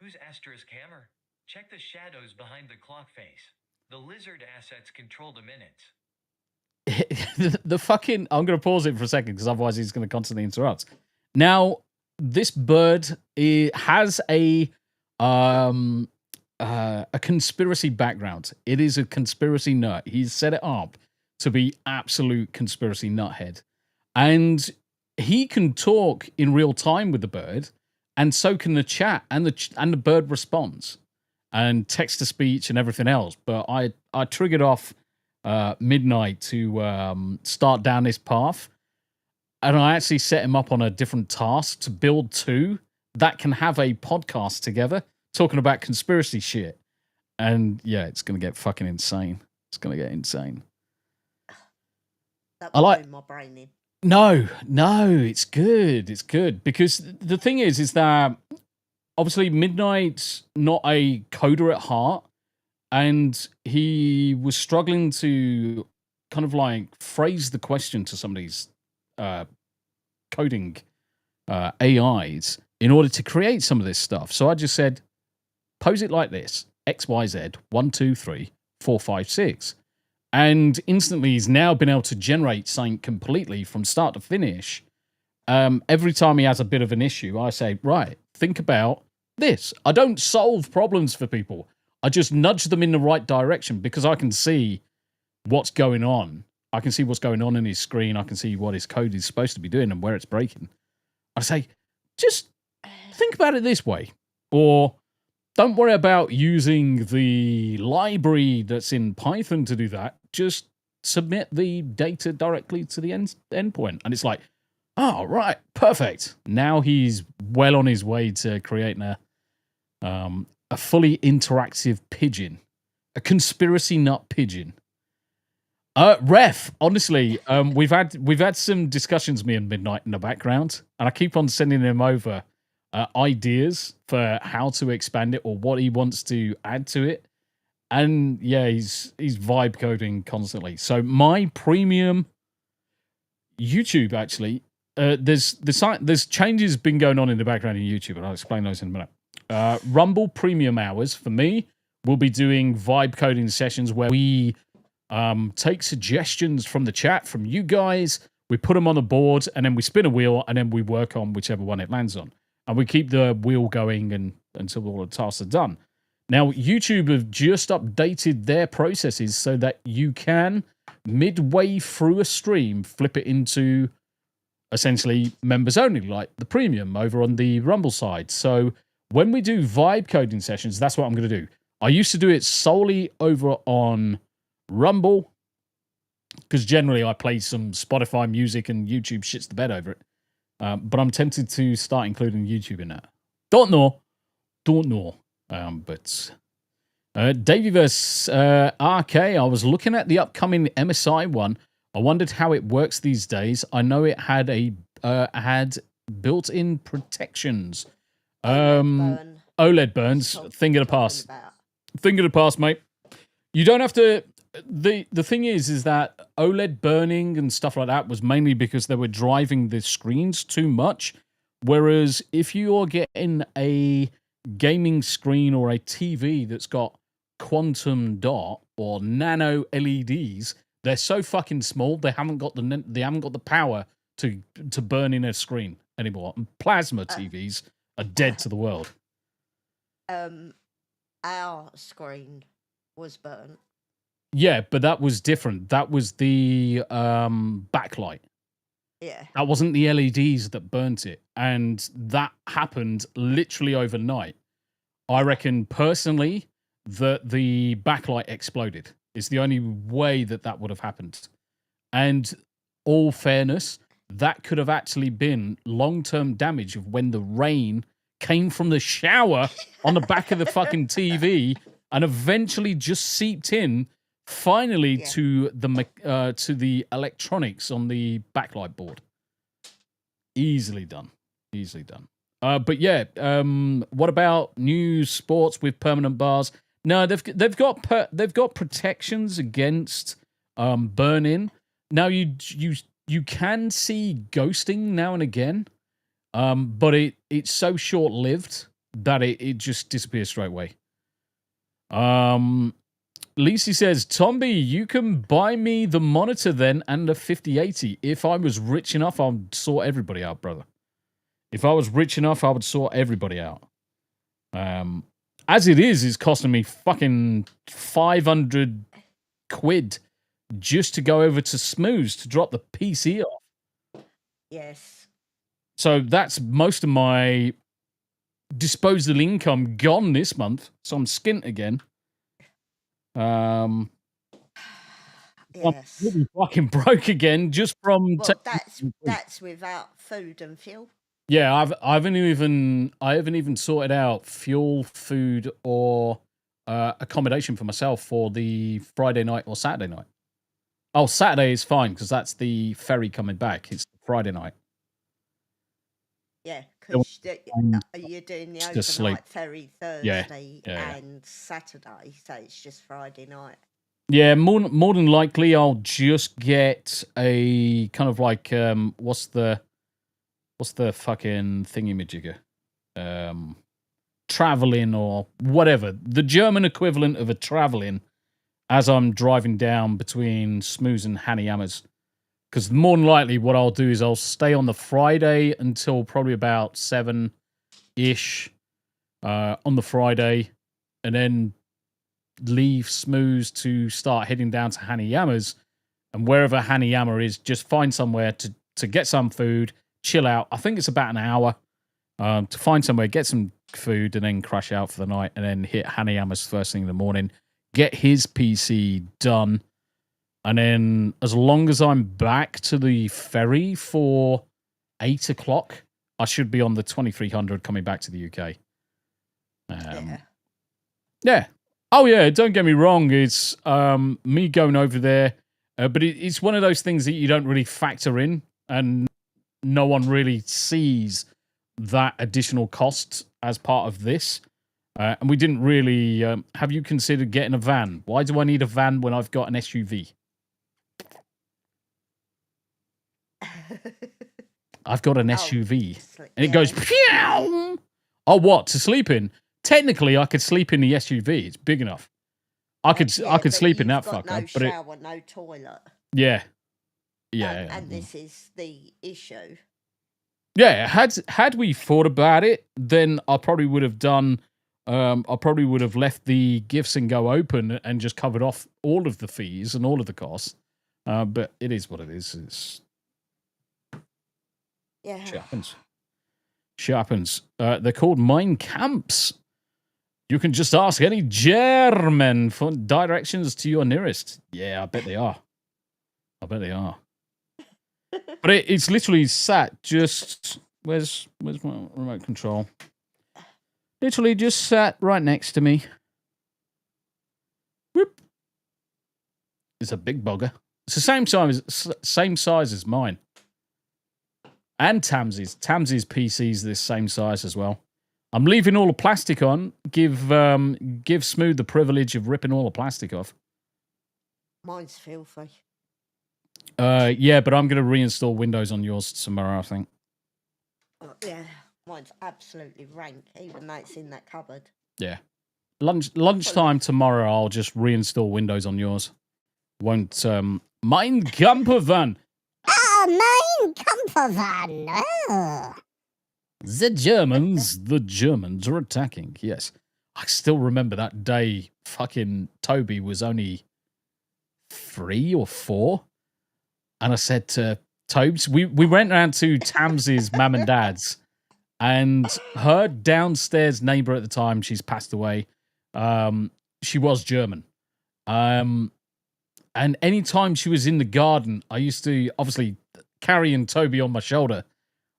who's Astra's hammer? Check the shadows behind the clock face. The lizard assets control the minutes. the fucking. I'm going to pause it for a second because otherwise he's going to constantly interrupt. Now, this bird has a conspiracy background. It is a conspiracy nut. He's set it up to be absolute conspiracy nuthead, and he can talk in real time with the bird, and so can the chat, and the bird responds, and text to speech and everything else. But I triggered off Midnight to start down this path, and I actually set him up on a different task to build two that can have a podcast together talking about conspiracy shit. And yeah, it's going to get fucking insane. It's going to get insane. That I like my brain in. No, it's good. It's good because the thing is that obviously Midnight's not a coder at heart, and he was struggling to kind of like phrase the question to some of these coding AIs in order to create some of this stuff. So I just said, pose it like this: X, Y, Z, 1, 2, 3, 4, 5, 6. And instantly he's now been able to generate something completely from start to finish. Every time he has a bit of an issue, I say, right, think about this. I don't solve problems for people. I just nudge them in the right direction because I can see what's going on. I can see what's going on in his screen. I can see what his code is supposed to be doing and where it's breaking. I say, just think about it this way. Or don't worry about using the library that's in Python to do that. Just submit the data directly to the endpoint. And it's like, oh, right, perfect. Now he's well on his way to creating a fully interactive pigeon, a conspiracy nut pigeon. Ref, honestly, we've had some discussions, me and Midnight, in the background, and I keep on sending him over ideas for how to expand it or what he wants to add to it. And yeah, he's vibe coding constantly. So my premium YouTube actually, there's changes been going on in the background in YouTube, and I'll explain those in a minute. Rumble premium hours for me will be doing vibe coding sessions where we take suggestions from the chat from you guys, we put them on the board, and then we spin a wheel, and then we work on whichever one it lands on, and we keep the wheel going until all the tasks are done. Now, YouTube have just updated their processes so that you can, midway through a stream, flip it into essentially members only, like the premium over on the Rumble side. So when we do vibe coding sessions, that's what I'm going to do. I used to do it solely over on Rumble because generally I play some Spotify music and YouTube shits the bed over it. But I'm tempted to start including YouTube in that. Don't know. But Davey vs. RK, I was looking at the upcoming MSI one. I wondered how it works these days. I know it had had built-in protections. OLED burns. Thing of the past. Thing of the past, mate. You don't have to. The thing is that OLED burning and stuff like that was mainly because they were driving the screens too much. Whereas if you're getting a gaming screen or a TV that's got quantum dot or nano LEDs, they're so fucking small they haven't got the power to burn in a screen anymore. And plasma TVs are dead to the world. Our screen was burnt. Yeah, but that was different. That was the backlight. Yeah. That wasn't the LEDs that burnt it. And that happened literally overnight. I reckon, personally, that the backlight exploded. It's the only way that would have happened. And all fairness, that could have actually been long-term damage of when the rain came from the shower on the back of the fucking TV and eventually just seeped in, finally, to the electronics on the backlight board. Easily done. But yeah, what about new sports with permanent bars? No, they've got protections against burn-in. Now you can see ghosting now and again, but it's so short-lived that it just disappears straight away. Lisi says, Tombi, you can buy me the monitor then and the 5080. If I was rich enough, I'd sort everybody out, brother. If I was rich enough, I would sort everybody out. As it is, it's costing me fucking 500 quid just to go over to Smooth to drop the PC off. Yes. So that's most of my disposable income gone this month. So I'm skint again. Yes. I'm really fucking broke again just from. Well, that's without food and fuel. Yeah, I haven't even sorted out fuel, food, or accommodation for myself for the Friday night or Saturday night. Oh, Saturday is fine because that's the ferry coming back. It's Friday night. Yeah, because you're doing the overnight ferry Thursday and Saturday, so it's just Friday night. Yeah, more than likely, I'll just get a kind of like what's the fucking thingy-majigger? Traveling or whatever. The German equivalent of a traveling as I'm driving down between Smooth and Hannyhammers. Because more than likely what I'll do is I'll stay on the Friday until probably about 7-ish on the Friday and then leave Smooth to start heading down to Hannyhammers. And wherever Hannyhammer is, just find somewhere to get some food, chill out. I think it's about an hour to find somewhere, get some food, and then crash out for the night, and then hit Hannyhammer's first thing in the morning, get his PC done, and then as long as I'm back to the ferry for 8 o'clock, I should be on the 2300 coming back to the UK. Yeah. Oh, yeah, don't get me wrong. It's me going over there, but it's one of those things that you don't really factor in, and no one really sees that additional cost as part of this. And we didn't really. Have you considered getting a van? Why do I need a van when I've got an SUV? I've got an SUV, and it goes. Pew! Oh, what, to sleep in? Technically, I could sleep in the SUV. It's big enough. I could sleep in that fucker. No shower, no toilet. Yeah. And this is the issue. Yeah, had we thought about it, then I probably would have done. I probably would have left the gifts and go open and just covered off all of the fees and all of the costs. But it is what it is. It's shit happens. Shit happens. They're called mine camps. You can just ask any German for directions to your nearest. Yeah, I bet they are. But it's literally sat just... Where's my remote control? Literally just sat right next to me. Whoop. It's a big bugger. It's the same size as mine. And Tamsy's. Tamsy's PC's this same size as well. I'm leaving all the plastic on. Give Smooth the privilege of ripping all the plastic off. Mine's filthy. Yeah, but I'm going to reinstall Windows on yours tomorrow, I think. Yeah, mine's absolutely rank, even though it's in that cupboard. Yeah. Lunchtime tomorrow, I'll just reinstall Windows on yours. Won't, Mein Campervan. Mein Campervan. Oh. The Germans are attacking. Yes. I still remember that day fucking Toby was only 3 or 4. And I said to Tobes, we went round to Tamsy's mum and dad's, and her downstairs neighbour at the time, she's passed away, she was German. And any time she was in the garden, I used to, obviously, carrying Toby on my shoulder,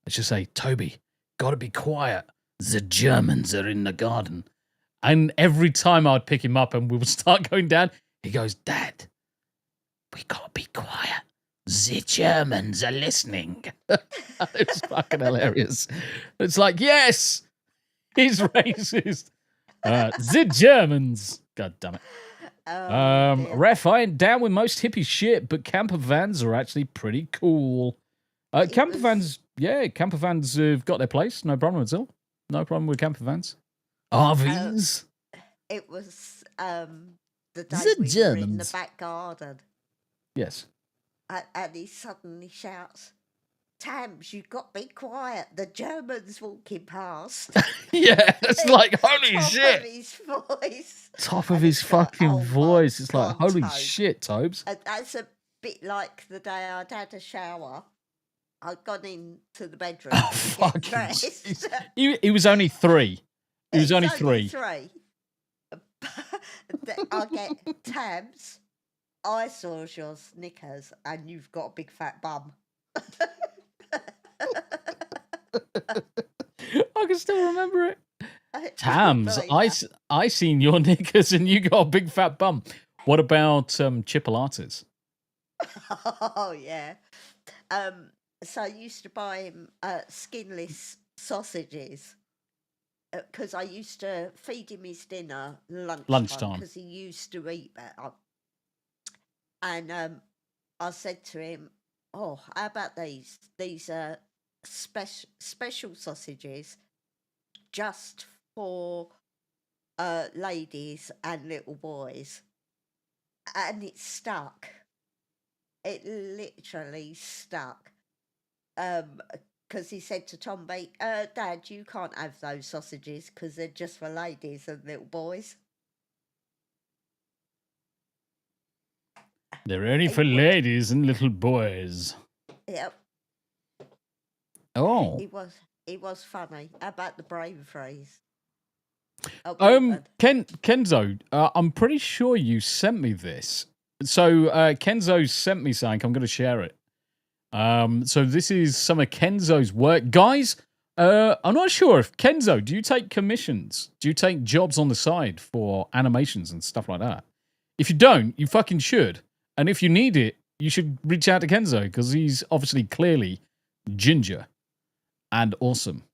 I should say, Toby, gotta be quiet. The Germans are in the garden. And every time I'd pick him up and we would start going down, he goes, Dad, we gotta be quiet. The Germans are listening. It's fucking hilarious. It's like, yes, he's racist. The Germans. God damn it. Ref, I ain't down with most hippie shit, but camper vans are actually pretty cool. Camper vans have got their place. No problem at all. No problem with camper vans. RVs. It was the day we were in the back garden. Yes. And he suddenly shouts, Tams, you've got to be quiet. The German's walking past. Yeah, it's like, holy shit. Top of his voice. Top of his fucking voice. It's like, holy shit, Tobes. And that's a bit like the day I'd had a shower. I'd gone into the bedroom to get dressed. He was only 3. He was only 3. I get Tams. I saw your Snickers and you've got a big fat bum. I can still remember it. Tams, I seen your knickers and you got a big fat bum. What about chipolatas? Oh, yeah. So I used to buy him skinless sausages because I used to feed him his dinner lunchtime because he used to eat better. And I said to him, "Oh, how about these? These are special sausages, just for ladies and little boys." And it stuck. It literally stuck. Because he said to Tombi, "Dad, you can't have those sausages because they're just for ladies and little boys." They're only for ladies and little boys. Yep. Oh. He was funny. How about the brain freeze? Kenzo, I'm pretty sure you sent me this. So Kenzo sent me something. I'm going to share it. So this is some of Kenzo's work. Guys, I'm not sure if Kenzo, do you take commissions? Do you take jobs on the side for animations and stuff like that? If you don't, you fucking should. And if you need it, you should reach out to Kenzo because he's obviously clearly ginger and awesome.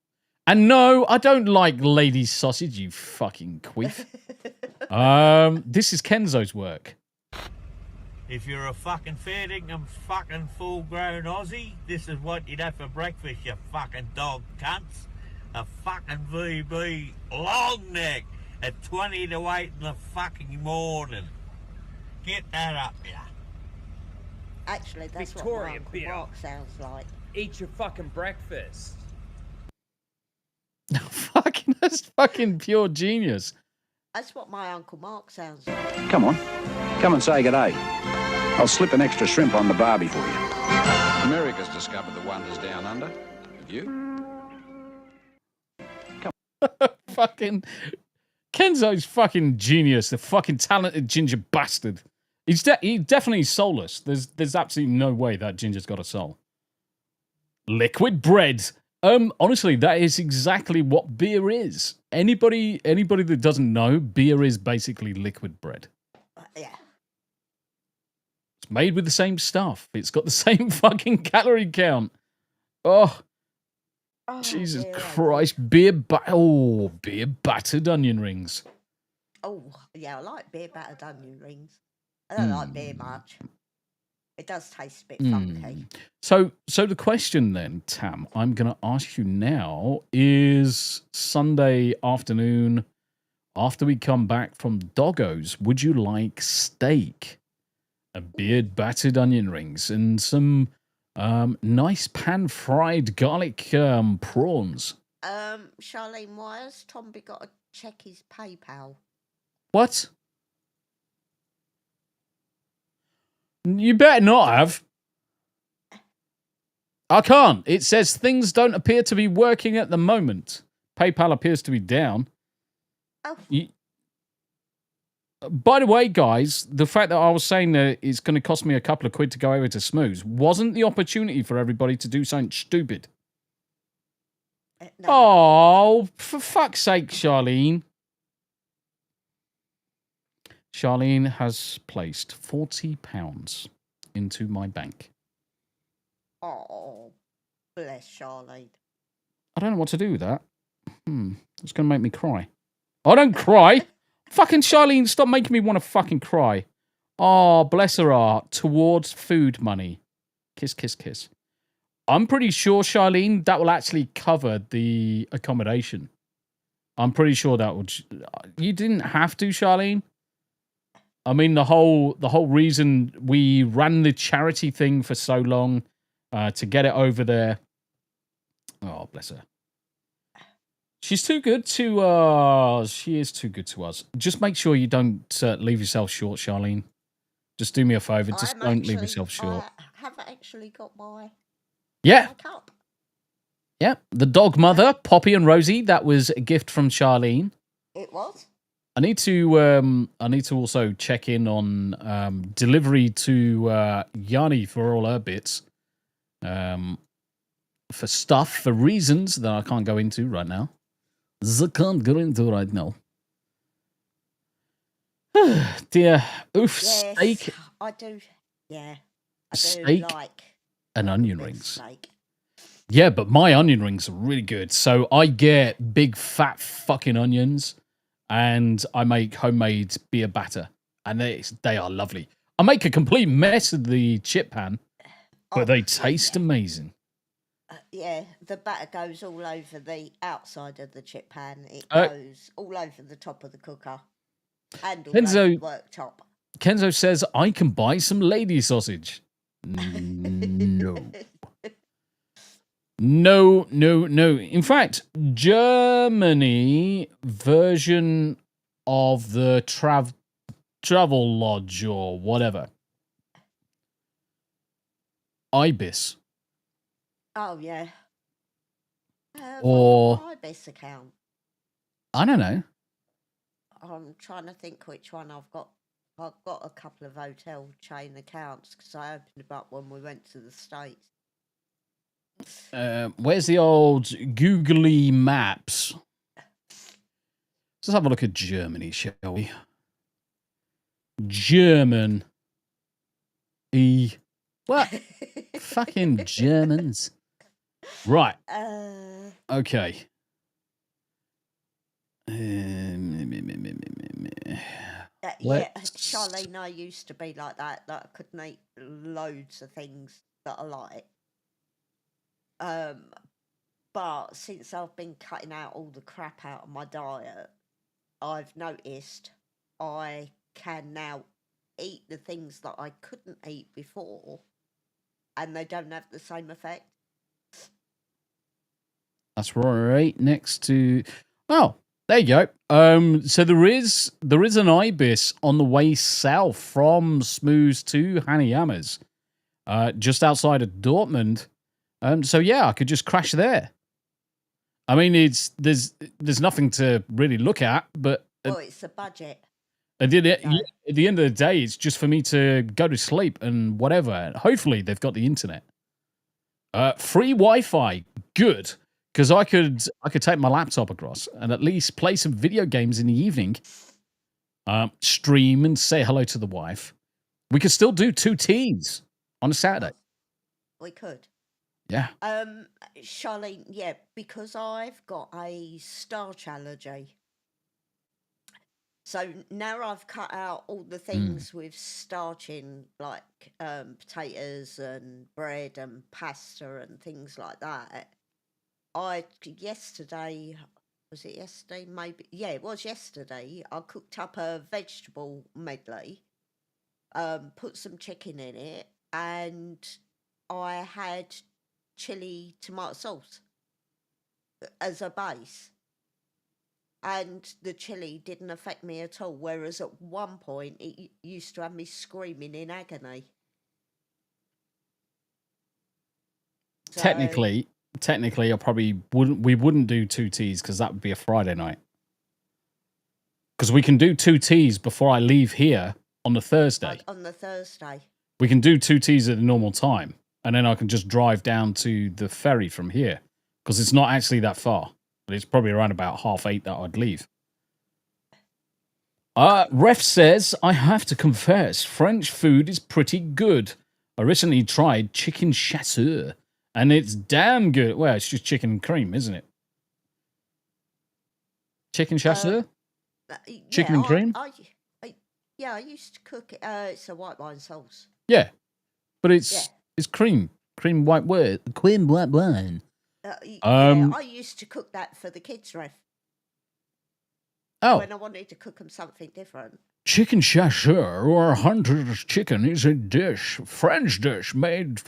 And no, I don't like lady sausage, you fucking queef. This is Kenzo's work. If you're a fucking fair dinkum fucking full-grown Aussie, this is what you'd have for breakfast, you fucking dog cunts. A fucking VB long neck at 20 to 8 in the fucking morning. Get that up, yeah. Actually, that's Victoria, what my Uncle beer. Mark sounds like. Eat your fucking breakfast. Fucking, that's fucking pure genius. That's what my Uncle Mark sounds like. Come on. Come and say good day. I'll slip an extra shrimp on the barbie for you. America's discovered the wonders down under. Have you? Fucking Kenzo's fucking genius. The fucking talented ginger bastard. He's definitely soulless. There's absolutely no way that ginger's got a soul. Liquid bread. Honestly, that is exactly what beer is. Anybody that doesn't know, beer is basically liquid bread. Yeah. It's made with the same stuff. It's got the same fucking calorie count. Oh, Jesus dear, Christ. Beer battered onion rings. Oh, yeah, I like beer battered onion rings. I don't like beer much. It does taste a bit funky. So the question then, Tam, I'm going to ask you now is Sunday afternoon, after we come back from Doggo's, would you like steak, a beard battered onion rings, and some nice pan-fried garlic prawns? Charlene, why has Tombi got to check his PayPal? What? You better not have. I can't. It says things don't appear to be working at the moment. PayPal appears to be down. Oh. By the way, guys, the fact that I was saying that it's going to cost me a couple of quid to go over to Smooth wasn't the opportunity for everybody to do something stupid. No. Oh, for fuck's sake, Charlene. Charlene has placed £40 into my bank. Oh, bless Charlene. I don't know what to do with that. It's going to make me cry. I don't cry. Fucking Charlene, stop making me want to fucking cry. Oh, bless her heart. Towards food money. Kiss, kiss, kiss. I'm pretty sure, Charlene, that will actually cover the accommodation. I'm pretty sure that would... You didn't have to, Charlene. I mean, the whole reason we ran the charity thing for so long to get it over there. Oh, bless her. She's too good to. She is too good to us. Just make sure you don't leave yourself short, Charlene. Just do me a favour. Just don't leave yourself short. I haven't actually got my cup. Yeah. The dog mother, Poppy and Rosie. That was a gift from Charlene. It was. I need to also check in on delivery to Yanni for all her bits. For stuff, for reasons that I can't go into right now. Dear. Oof, Yes, steak. I do. Yeah. I do Steak like and onion bit of rings. steak. Yeah, but my onion rings are really good. So I get big fat fucking onions and I make homemade beer batter. And they are lovely. I make a complete mess of the chip pan, but they taste amazing. Yeah, the batter goes all over the outside of the chip pan. It goes all over the top of the cooker and all over the worktop. Kenzo says, I can buy some lady sausage. No. No. In fact, Germany version of the travel lodge or whatever. Ibis. Oh, yeah. Or Ibis account. I don't know. I'm trying to think which one I've got. I've got a couple of hotel chain accounts because I opened them up when we went to the States. Where's the old googly maps? Let's have a look at Germany, shall we? German. What? Fucking Germans. Right. Okay. Charlene, I used to be like that. That I couldn't eat loads of things that I like. But since I've been cutting out all the crap out of my diet, I've noticed I can now eat the things that I couldn't eat before, and they don't have the same effect. That's right next to... Oh, there you go. So there is an ibis on the way south from Smooth to Hanayama's, just outside of Dortmund. So yeah, I could just crash there. I mean, there's nothing to really look at, but It's a budget. at the end of the day, it's just for me to go to sleep and whatever. Hopefully, they've got the internet. Free Wi-Fi, good, because I could take my laptop across and at least play some video games in the evening. Stream and say hello to the wife. We could still do 2 teas on a Saturday. We could. Yeah. Charlene, yeah, because I've got a starch allergy. So now I've cut out all the things with starch in, like potatoes and bread and pasta and things like that. Yesterday, was it yesterday? Maybe. Yeah, it was yesterday. I cooked up a vegetable medley, put some chicken in it, and I had chili tomato sauce as a base. And the chili didn't affect me at all, whereas at one point it used to have me screaming in agony. So, Technically, I probably wouldn't. We wouldn't do 2 teas because that would be a Friday night. Because we can do 2 teas before I leave here on the Thursday. On the Thursday. We can do 2 teas at the normal time, and then I can just drive down to the ferry from here because it's not actually that far. It's probably around about 8:30 that I'd leave. Ref says, I have to confess, French food is pretty good. I recently tried chicken chasseur, and it's damn good. Well, it's just chicken and cream, isn't it? Chicken chasseur? Chicken and cream? I used to cook it. It's a white wine sauce. Yeah, but it's cream. Cream white wine. Cream white wine. I used to cook that for the kids, Ref. Oh. When I wanted to cook them something different. Chicken chasseur, or hunter's chicken, is a French dish made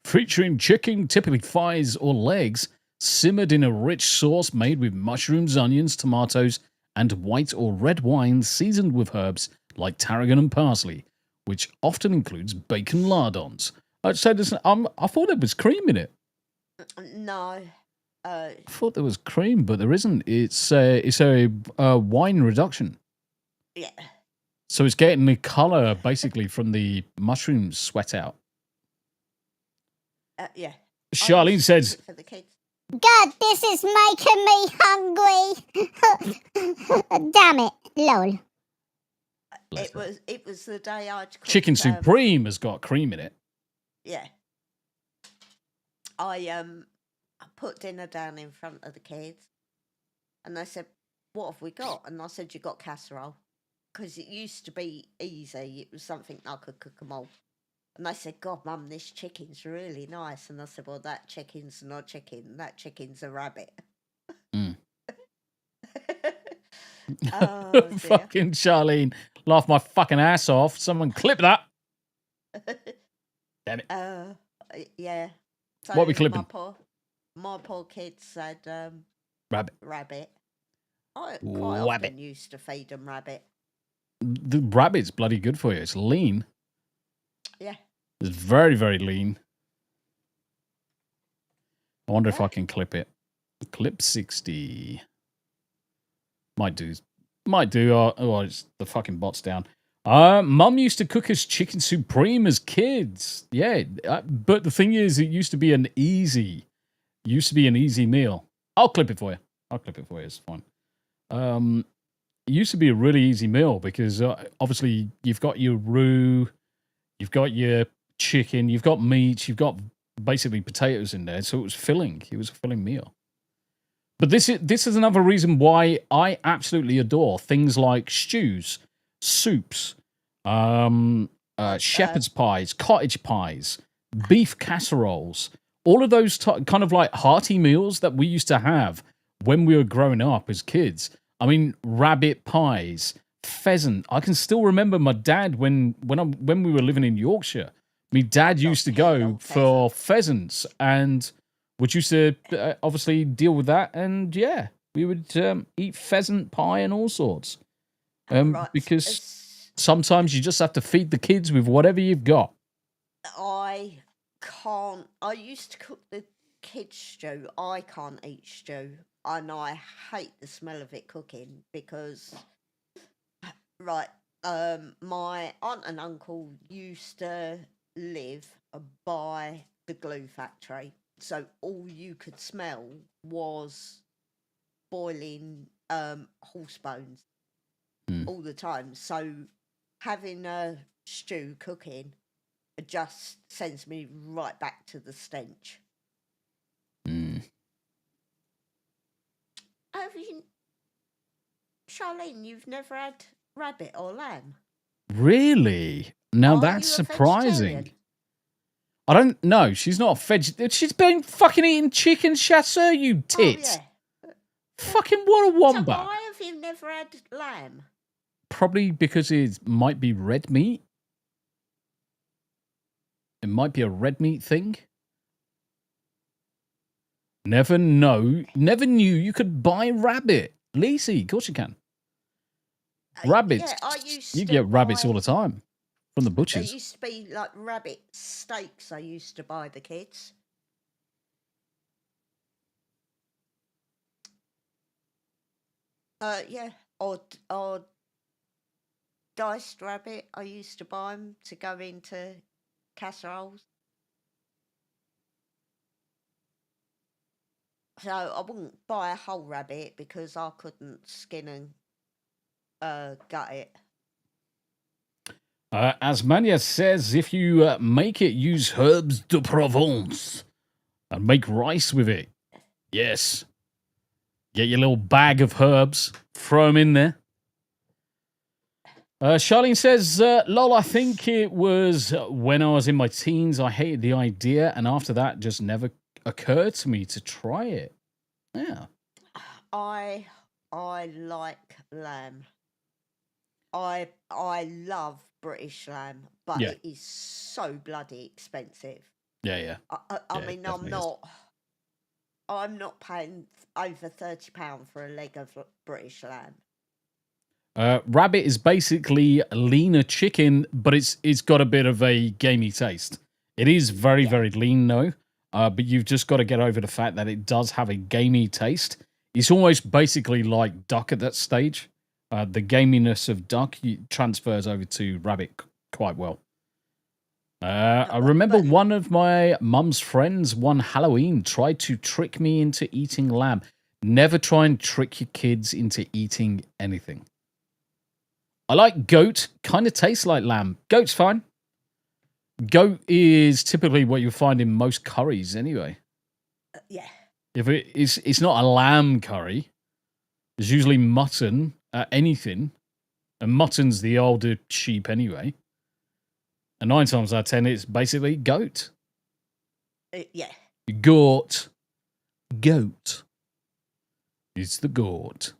featuring chicken, typically thighs or legs, simmered in a rich sauce made with mushrooms, onions, tomatoes, and white or red wine seasoned with herbs like tarragon and parsley, which often includes bacon lardons. I thought there was cream in it. No. I thought there was cream, but there isn't. It's a wine reduction. Yeah. So it's getting the color basically from the mushrooms sweat out. Yeah. Charlene says, For the kids. God, this is making me hungry. Damn it, lol. It was the day I cooked, Chicken Supreme has got cream in it. Yeah. I put dinner down in front of the kids, and they said, "What have we got?" And I said, "You got casserole," because it used to be easy. It was something I could cook them all. And they said, "God, Mum, this chicken's really nice." And I said, "Well, that chicken's not chicken. That chicken's a rabbit." Mm. Oh, dear. Fucking Charlene, laugh my fucking ass off. Someone clip that. Damn it. Yeah. So What are we clipping? My poor kids said Rabbit. I quite often used to feed them rabbit. The rabbit's bloody good for you. It's lean. Yeah. It's very, very lean. I wonder if I can clip it. Clip 60. Might do. Oh, it's the fucking bot's down. Mum used to cook us chicken supreme as kids. Yeah, but the thing is, it used to be an easy meal. I'll clip it for you. It's fine. It used to be a really easy meal because obviously you've got your roux, you've got your chicken, you've got meat, you've got basically potatoes in there, so it was filling. It was a filling meal. But this is another reason why I absolutely adore things like stews. soups, shepherd's pies, cottage pies, beef casseroles, all of those kind of like hearty meals that we used to have when we were growing up as kids. I mean, rabbit pies, pheasant. I can still remember my dad when we were living in Yorkshire. My dad used to go for pheasants and would used to obviously deal with that. And yeah, we would eat pheasant pie and all sorts. Because sometimes you just have to feed the kids with whatever you've got. I can't. I used to cook the kids' stew. I can't eat stew. And I hate the smell of it cooking because, my aunt and uncle used to live by the glue factory. So all you could smell was boiling horse bones all the time. So having a stew cooking just sends me right back to the stench. Have you, Charlene, you've never had rabbit or lamb? Really? Now Are that's you a surprising. vegetarian? I don't know. She's not a vegetarian. She's been fucking eating chicken chasseur, you tit. Oh, yeah. Fucking what a So wombat. why have you never had lamb? Probably because it might be red meat. It might be a red meat thing. Never know. Never knew you could buy rabbit. Lacey, of course you can. Rabbits. Yeah, I used You to get rabbits buy- all the time from the There butchers. used to be like rabbit steaks I used to buy the kids. Yeah, or diced rabbit. I used to buy them to go into casseroles. So I wouldn't buy a whole rabbit because I couldn't skin and gut it. Asmania says if you make it, use herbs de Provence and make rice with it. Yes. Get your little bag of herbs, throw them in there. Charlene says, lol, I think it was when I was in my teens, I hated the idea, and after that, just never occurred to me to try it. Yeah. I like lamb. I love British lamb, but Yeah. it is so bloody expensive. Yeah. I Yeah, mean, it definitely I'm not paying over £30 for a leg of British lamb. Rabbit is basically leaner chicken, but it's got a bit of a gamey taste. It is very, very lean, though. But you've just got to get over the fact that it does have a gamey taste. It's almost basically like duck at that stage. The gaminess of duck transfers over to rabbit quite well. I remember one of my mum's friends one Halloween tried to trick me into eating lamb. Never try and trick your kids into eating anything. I like goat. Kind of tastes like lamb. Goat's fine. Goat is typically what you find in most curries anyway. Yeah. If it's not a lamb curry, it's usually mutton, anything. And mutton's the older sheep anyway. And 9 times out of 10, it's basically goat. Yeah. Goat. It's the goat.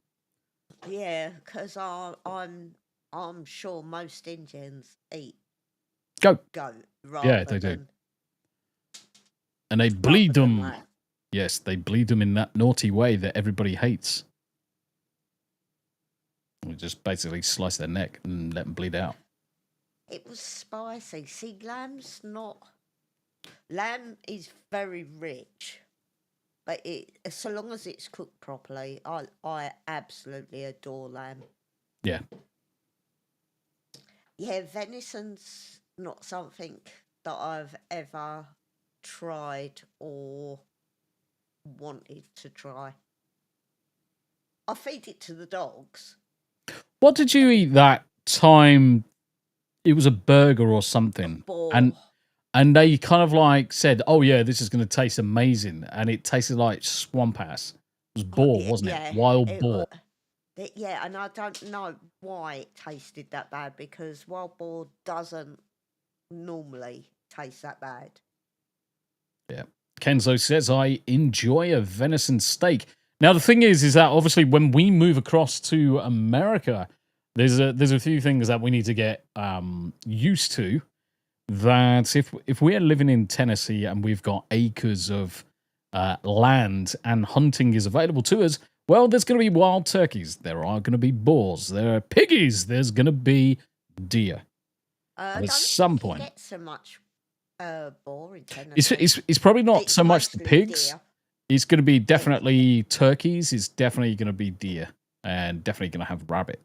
Yeah, because I'm sure most Indians eat Goat. rather Yeah, they do. than And they bleed them. lamb. Yes, they bleed them in that naughty way that everybody hates. We just basically slice their neck and let them bleed out. It was spicy. See, lamb is very rich, but so long as it's cooked properly, I absolutely adore lamb. Yeah. Yeah, venison's not something that I've ever tried or wanted to try. I feed it to the dogs. What did you eat that time? It was a burger or something. And they kind of like said, oh yeah, this is going to taste amazing. And it tasted like swamp ass. It was boar, wasn't it? Wild boar. Yeah, and I don't know why it tasted that bad because wild boar doesn't normally taste that bad. Yeah. Kenzo says, I enjoy a venison steak. Now, the thing is that obviously when we move across to America, there's a few things that we need to get used to. That if we're living in Tennessee and we've got acres of land and hunting is available to us, well, there's going to be wild turkeys. There are going to be boars. There are piggies. There's going to be deer. At some point. Get so much boar in Tennessee. It's probably not It's so much the mostly pigs. deer. It's going to be definitely turkeys. It's definitely going to be deer. And definitely going to have rabbit.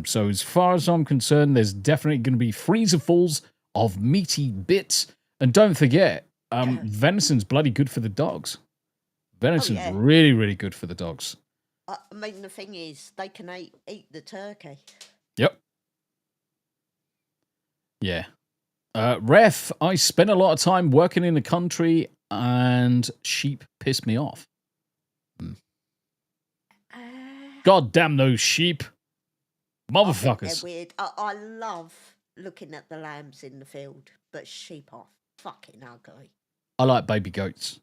So as far as I'm concerned, there's definitely going to be freezer-fulls of meaty bits. And don't forget, venison's bloody good for the dogs. Venison's really, really good for the dogs. I mean, the thing is, they can eat the turkey. Yep. Yeah. Ref, I spent a lot of time working in the country and sheep pissed me off. God damn those sheep. Motherfuckers. They're weird. I love looking at the lambs in the field, but sheep are fucking ugly. I like baby goats.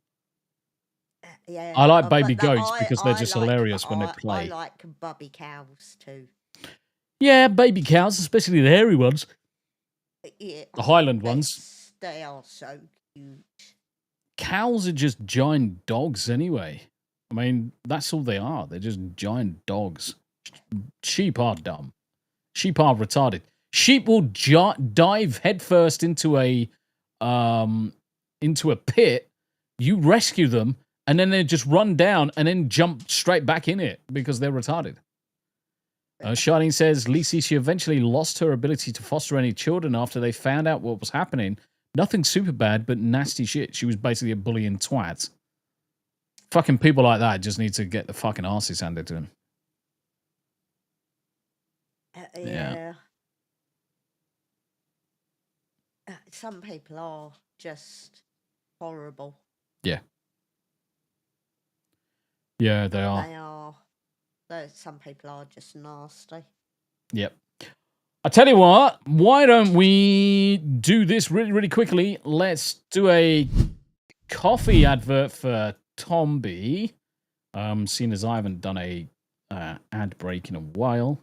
Yeah, I like baby but goats because they're just hilarious when they play. I like bubby cows too. Yeah, baby cows, especially the hairy ones. Yeah, The Highland ones. They are so cute. Cows are just giant dogs anyway. I mean, that's all they are. They're just giant dogs. Sheep are dumb. Sheep are retarded. Sheep will dive headfirst into a pit. You rescue them, and then they just run down and then jump straight back in it because they're retarded. Charlene says, Lisi, she eventually lost her ability to foster any children after they found out what was happening. Nothing super bad, but nasty shit. She was basically a bullying twat. Fucking people like that just need to get the fucking arses handed to them. Yeah. Some people are just horrible. Yeah. Yeah, they are. They are. Some people are just nasty. Yep. I tell you what, why don't we do this really, really quickly? Let's do a coffee advert for Tombi. Seeing as I haven't done a ad break in a while.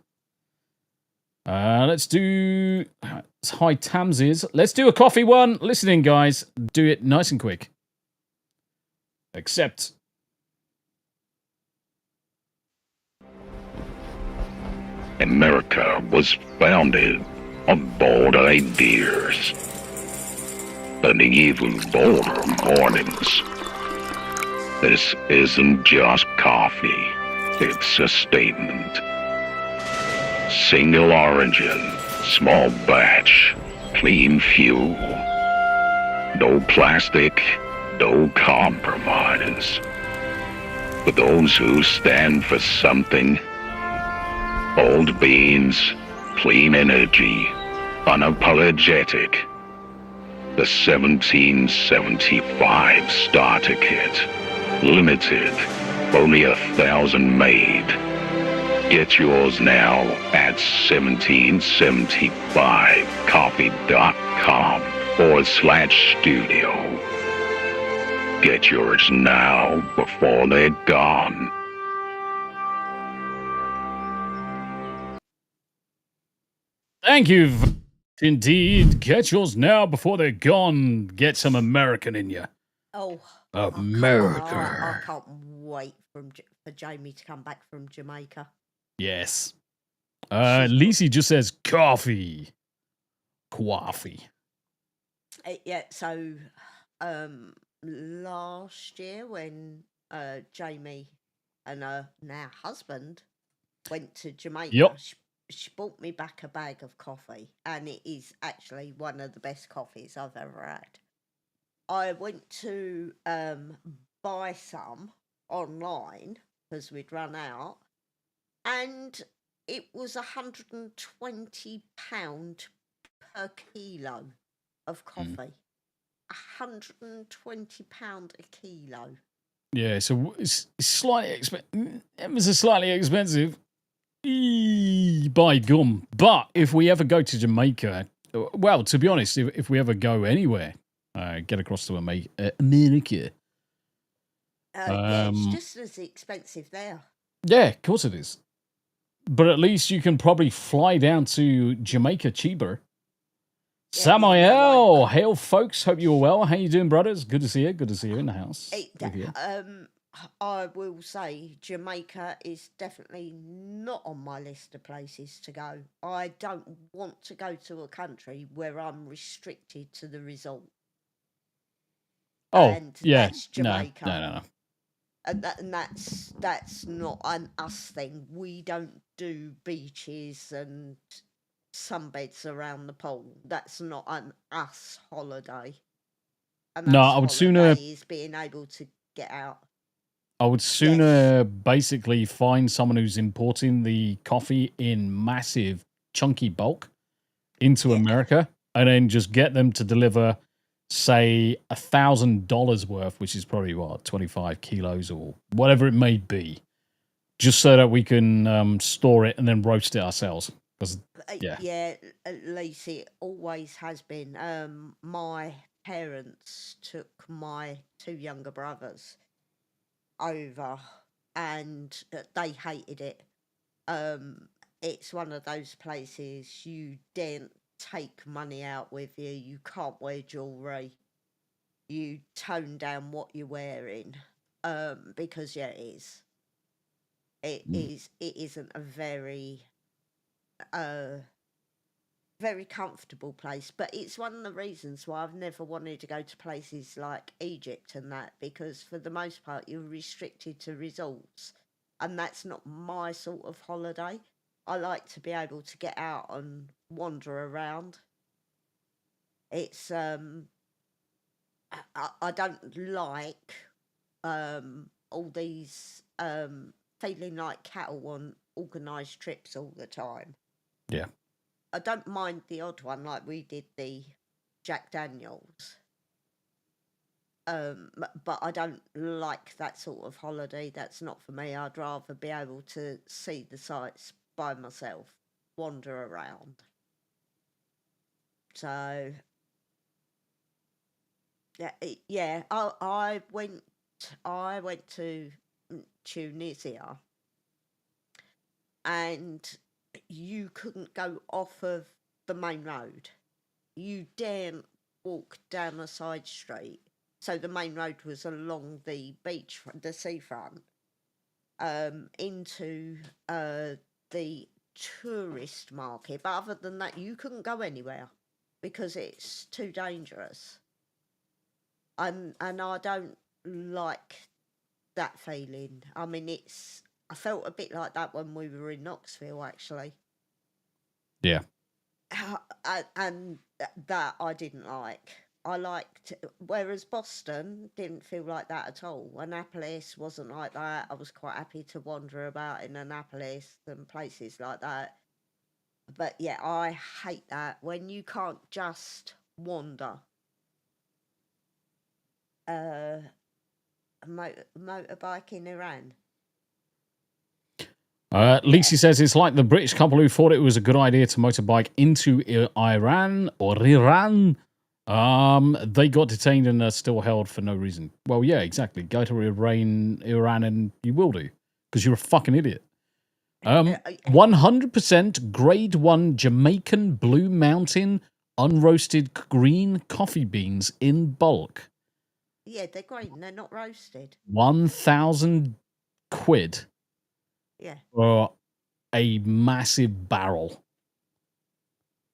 Let's do Hi Tamsies. Let's do a coffee one. Listen in, guys. Do it nice and quick. Accept. America was founded on bold ideas. And even bolder mornings. This isn't just coffee, it's a statement. Single origin, small batch, clean fuel. No plastic, no compromise. For those who stand for something, old beans, clean energy, unapologetic. The 1775 starter kit. Limited, only 1,000 made. Get yours now at 1775coffee.com/studio. Get yours now before they're gone. Thank you. Indeed. Get yours now before they're gone. Get some American in you. Oh. America. I can't wait for Jamie to come back from Jamaica. Yes. Lisi just says coffee. Coffee. Yeah, so last year when Jamie and her now husband went to Jamaica, Yep. she bought me back a bag of coffee, and it is actually one of the best coffees I've ever had. I went to buy some online because we'd run out, and it was £120 per kilo of coffee. £120 a kilo. Yeah, so it's slightly expensive. It was slightly expensive. By gum. But if we ever go to Jamaica, well, to be honest, if we ever go anywhere, get across to America. Yeah, it's just as expensive there. Yeah, of course it is. But at least you can probably fly down to Jamaica cheaper. Yeah, Samael, hail folks. Hope you're well. How you doing, brothers? Good to see you. Good to see you in the house. I will say Jamaica is definitely not on my list of places to go. I don't want to go to a country where I'm restricted to the resort. Oh, and yeah. That's Jamaica. No. And that's not an us thing. We don't do beaches and sunbeds around the pool. That's not an us holiday. No, I would sooner is being able to get out. I would sooner basically find someone who's importing the coffee in massive, chunky bulk into America, and then just get them to deliver, say, $1,000 worth, which is probably 25 kilos or whatever it may be, just so that we can store it and then roast it ourselves. Yeah, at least it always has been. My parents took my 2 younger brothers over, and they hated it. It's one of those places you daren't take money out with you. You can't wear jewellery. You tone down what you're wearing, because it is. It isn't a very very comfortable place, but it's one of the reasons why I've never wanted to go to places like Egypt and that, because for the most part you're restricted to resorts, and that's not my sort of holiday. I like to be able to get out and wander around. It's I don't like all these feeling like cattle on organised trips all the time. Yeah. I don't mind the odd one, like we did the Jack Daniels. But I don't like that sort of holiday. That's not for me. I'd rather be able to see the sights by myself, wander around. So, yeah. I went to Tunisia, and you couldn't go off of the main road. You daren't walk down a side street. So the main road was along the beach, the seafront, into the tourist market. But other than that, you couldn't go anywhere because it's too dangerous. And I don't like that feeling. I mean, I felt a bit like that when we were in Knoxville, actually. Yeah. And that I didn't like. I liked, whereas Boston didn't feel like that at all. Annapolis wasn't like that. I was quite happy to wander about in Annapolis and places like that. But yeah, I hate that when you can't just wander. Motorbike in Iran. Lisi says it's like the British couple who thought it was a good idea to motorbike into Iran or Iran. They got detained and are still held for no reason. Well, yeah, exactly. Go to Iran and you will do, because you're a fucking idiot. 100% grade 1 Jamaican Blue Mountain unroasted green coffee beans in bulk. Yeah, they're green. They're not roasted. 1,000 quid. Yeah. For a massive barrel.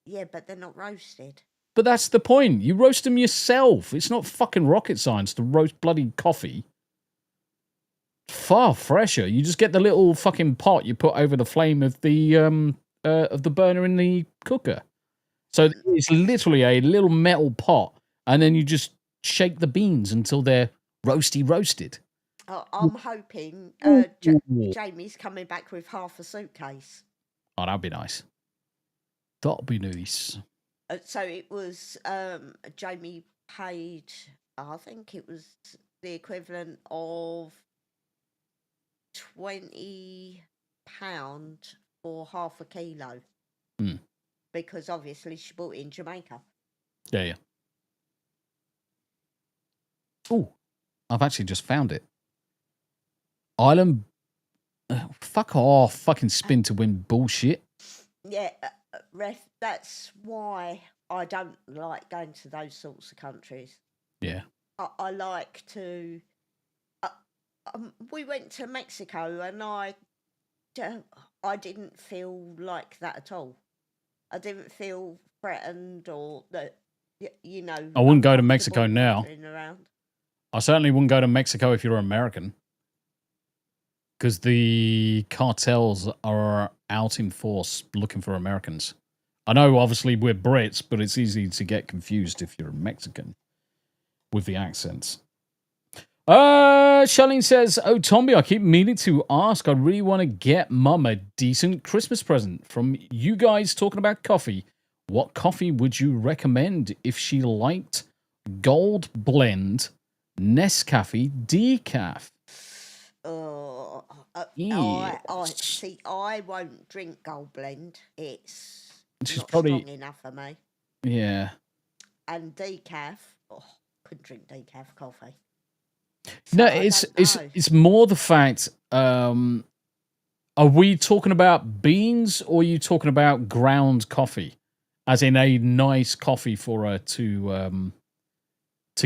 Yeah, but they're not roasted. But that's the point. You roast them yourself. It's not fucking rocket science to roast bloody coffee. Far fresher. You just get the little fucking pot you put over the flame of the burner in the cooker. So it's literally a little metal pot, and then you just shake the beans until they're roasted. I'm hoping Jamie's coming back with half a suitcase. Oh, that'd be nice. That'd be nice. So it was, Jamie paid, I think it was the equivalent of £20 for half a kilo. Mm. Because obviously she bought it in Jamaica. Yeah. Oh, I've actually just found it. Island. Fuck off. Fucking spin to win bullshit. Yeah, Ref, that's why I don't like going to those sorts of countries. Yeah. I like to. We went to Mexico and I didn't feel like that at all. I didn't feel threatened or that, you know. I wouldn't go to Mexico now. wandering around. I certainly wouldn't go to Mexico if you're American. Because the cartels are out in force looking for Americans. I know, obviously, we're Brits, but it's easy to get confused if you're a Mexican with the accents. Charlene says, "Oh, Tombi, I keep meaning to ask. I really want to get Mum a decent Christmas present. From you guys talking about coffee, what coffee would you recommend if she liked Gold Blend, Nescafe, Decaf?" I won't drink Gold Blend. It's not probably strong enough for me. Yeah. And decaf, couldn't drink decaf coffee. No, it's more the fact. Are we talking about beans, or are you talking about ground coffee, as in a nice coffee for her to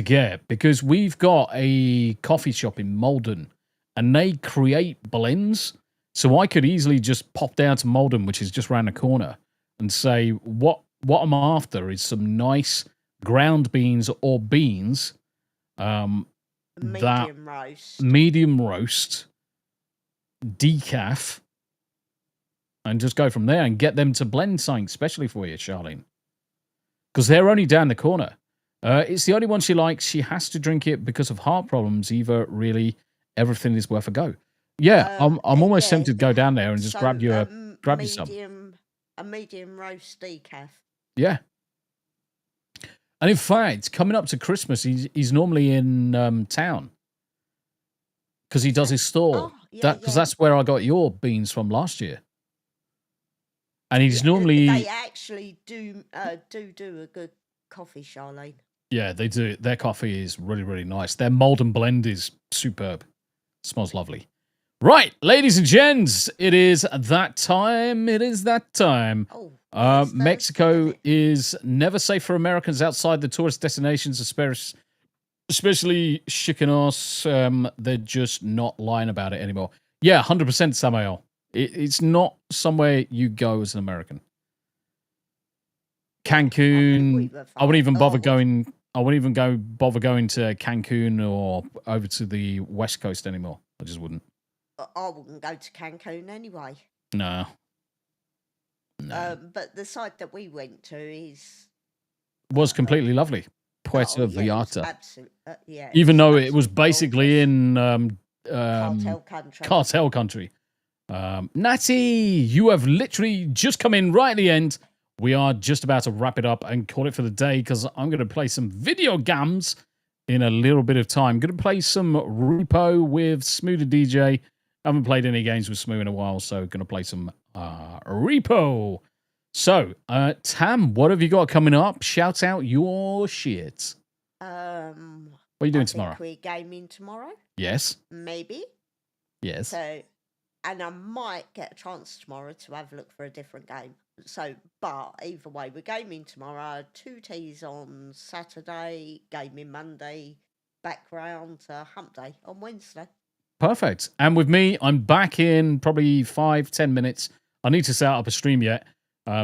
get? Because we've got a coffee shop in Malden, and they create blends. So I could easily just pop down to Malden, which is just around the corner, and say what I'm after is some nice ground beans or beans. Medium roast, decaf, and just go from there and get them to blend something especially for you, Charlene. Because they're only down the corner. It's the only one she likes. She has to drink it because of heart problems. Eva, really, everything is worth a go. Yeah, I'm almost tempted to go down there and just grab you some. A medium roast decaf. Yeah. And in fact, coming up to Christmas, he's normally in town because he does his stall. Because that's where I got your beans from last year. And he's normally. They actually do a good coffee, Charlene. Yeah, they do. Their coffee is really, really nice. Their Malden blend is superb. Smells lovely. Right, ladies and gents, it is that time. Mexico is never safe for Americans outside the tourist destinations, especially Chicanos. They're just not lying about it anymore. Yeah, 100% Samael. It's not somewhere you go as an American. Cancun. I wouldn't even bother going. I wouldn't even bother going to Cancun or over to the West Coast anymore. I just wouldn't. I wouldn't go to Cancun anyway. No. But the site that we went to was completely lovely. Puerto Vallarta. Absolutely, yeah. Even though it was basically in cartel country. Natty, you have literally just come in right at the end. We are just about to wrap it up and call it for the day because I'm going to play some video games in a little bit of time. I'm going to play some Repo with Smooth the DJ. I haven't played any games with Smooth in a while, so going to play some Repo. So, Tam, what have you got coming up? Shout out your shit. What are you doing tomorrow? We're gaming tomorrow. Yes. Maybe. Yes. So, and I might get a chance tomorrow to have a look for a different game. So, but either way, we're gaming tomorrow. 2 teas on Saturday, gaming Monday, background hump day on Wednesday. Perfect. And with me, I'm back in probably 5-10 minutes. I need to set up a stream yet.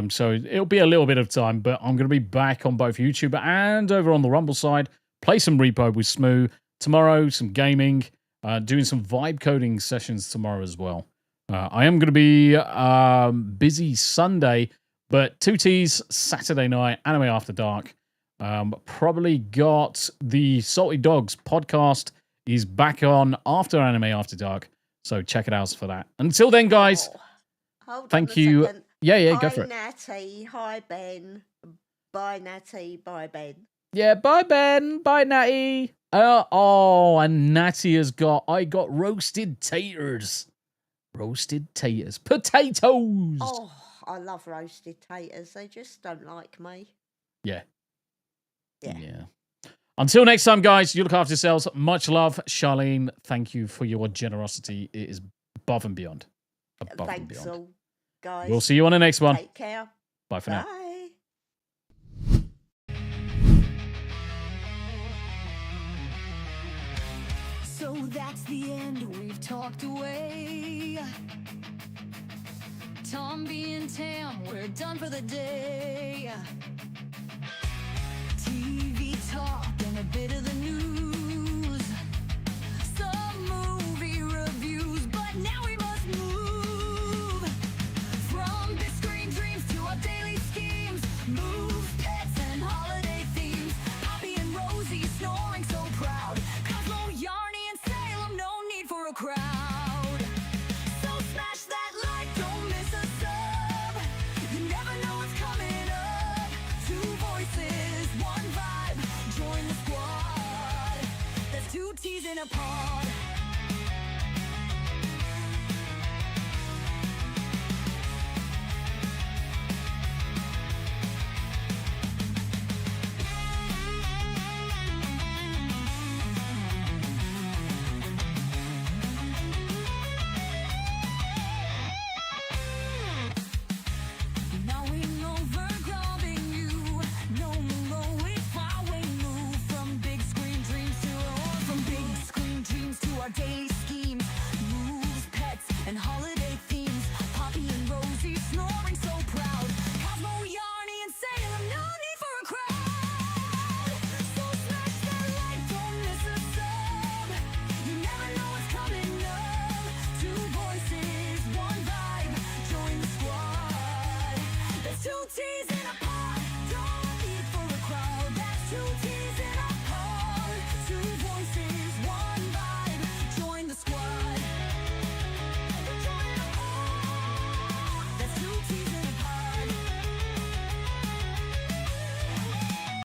So it'll be a little bit of time, but I'm going to be back on both YouTube and over on the Rumble side. Play some Repo with Smoo. Tomorrow, some gaming. Doing some vibe coding sessions tomorrow as well. I am going to be busy Sunday, but 2 T's Saturday night, Anime After Dark. Probably got the Salty Dogs podcast is back on after Anime After Dark. So check it out for that. Until then, guys, thank you. Second. Yeah, go for it. Hi, Natty. Hi, Ben. Bye, Natty. Bye, Ben. Yeah, bye, Ben. Bye, Natty. And Natty I got roasted taters. Roasted taters. Potatoes! Oh, I love roasted taters. They just don't like me. Yeah. Yeah. Until next time, guys, you look after yourselves. Much love. Charlene, thank you for your generosity. It is above and beyond. Above and Thanks beyond. all, guys. We'll see you on the next one. Take care. Bye for now. Bye. So that's the end, we've talked away. Tombi and Tam, we're done for the day. TV talk and a bit of the news. Some movie reviews, but now we must move. From big screen dreams to our daily schemes. Move, pets and holiday themes. Poppy and Rosie snoring so proud. Cosmo, Yarny and Salem, no need for a crowd. So smash that like, don't miss a sub. You never know what's coming up. Two voices, one vibe. Join the squad. That's two T's in a pod. Now we know we're grabbing you. No more if I we move from big screen dreams to our daily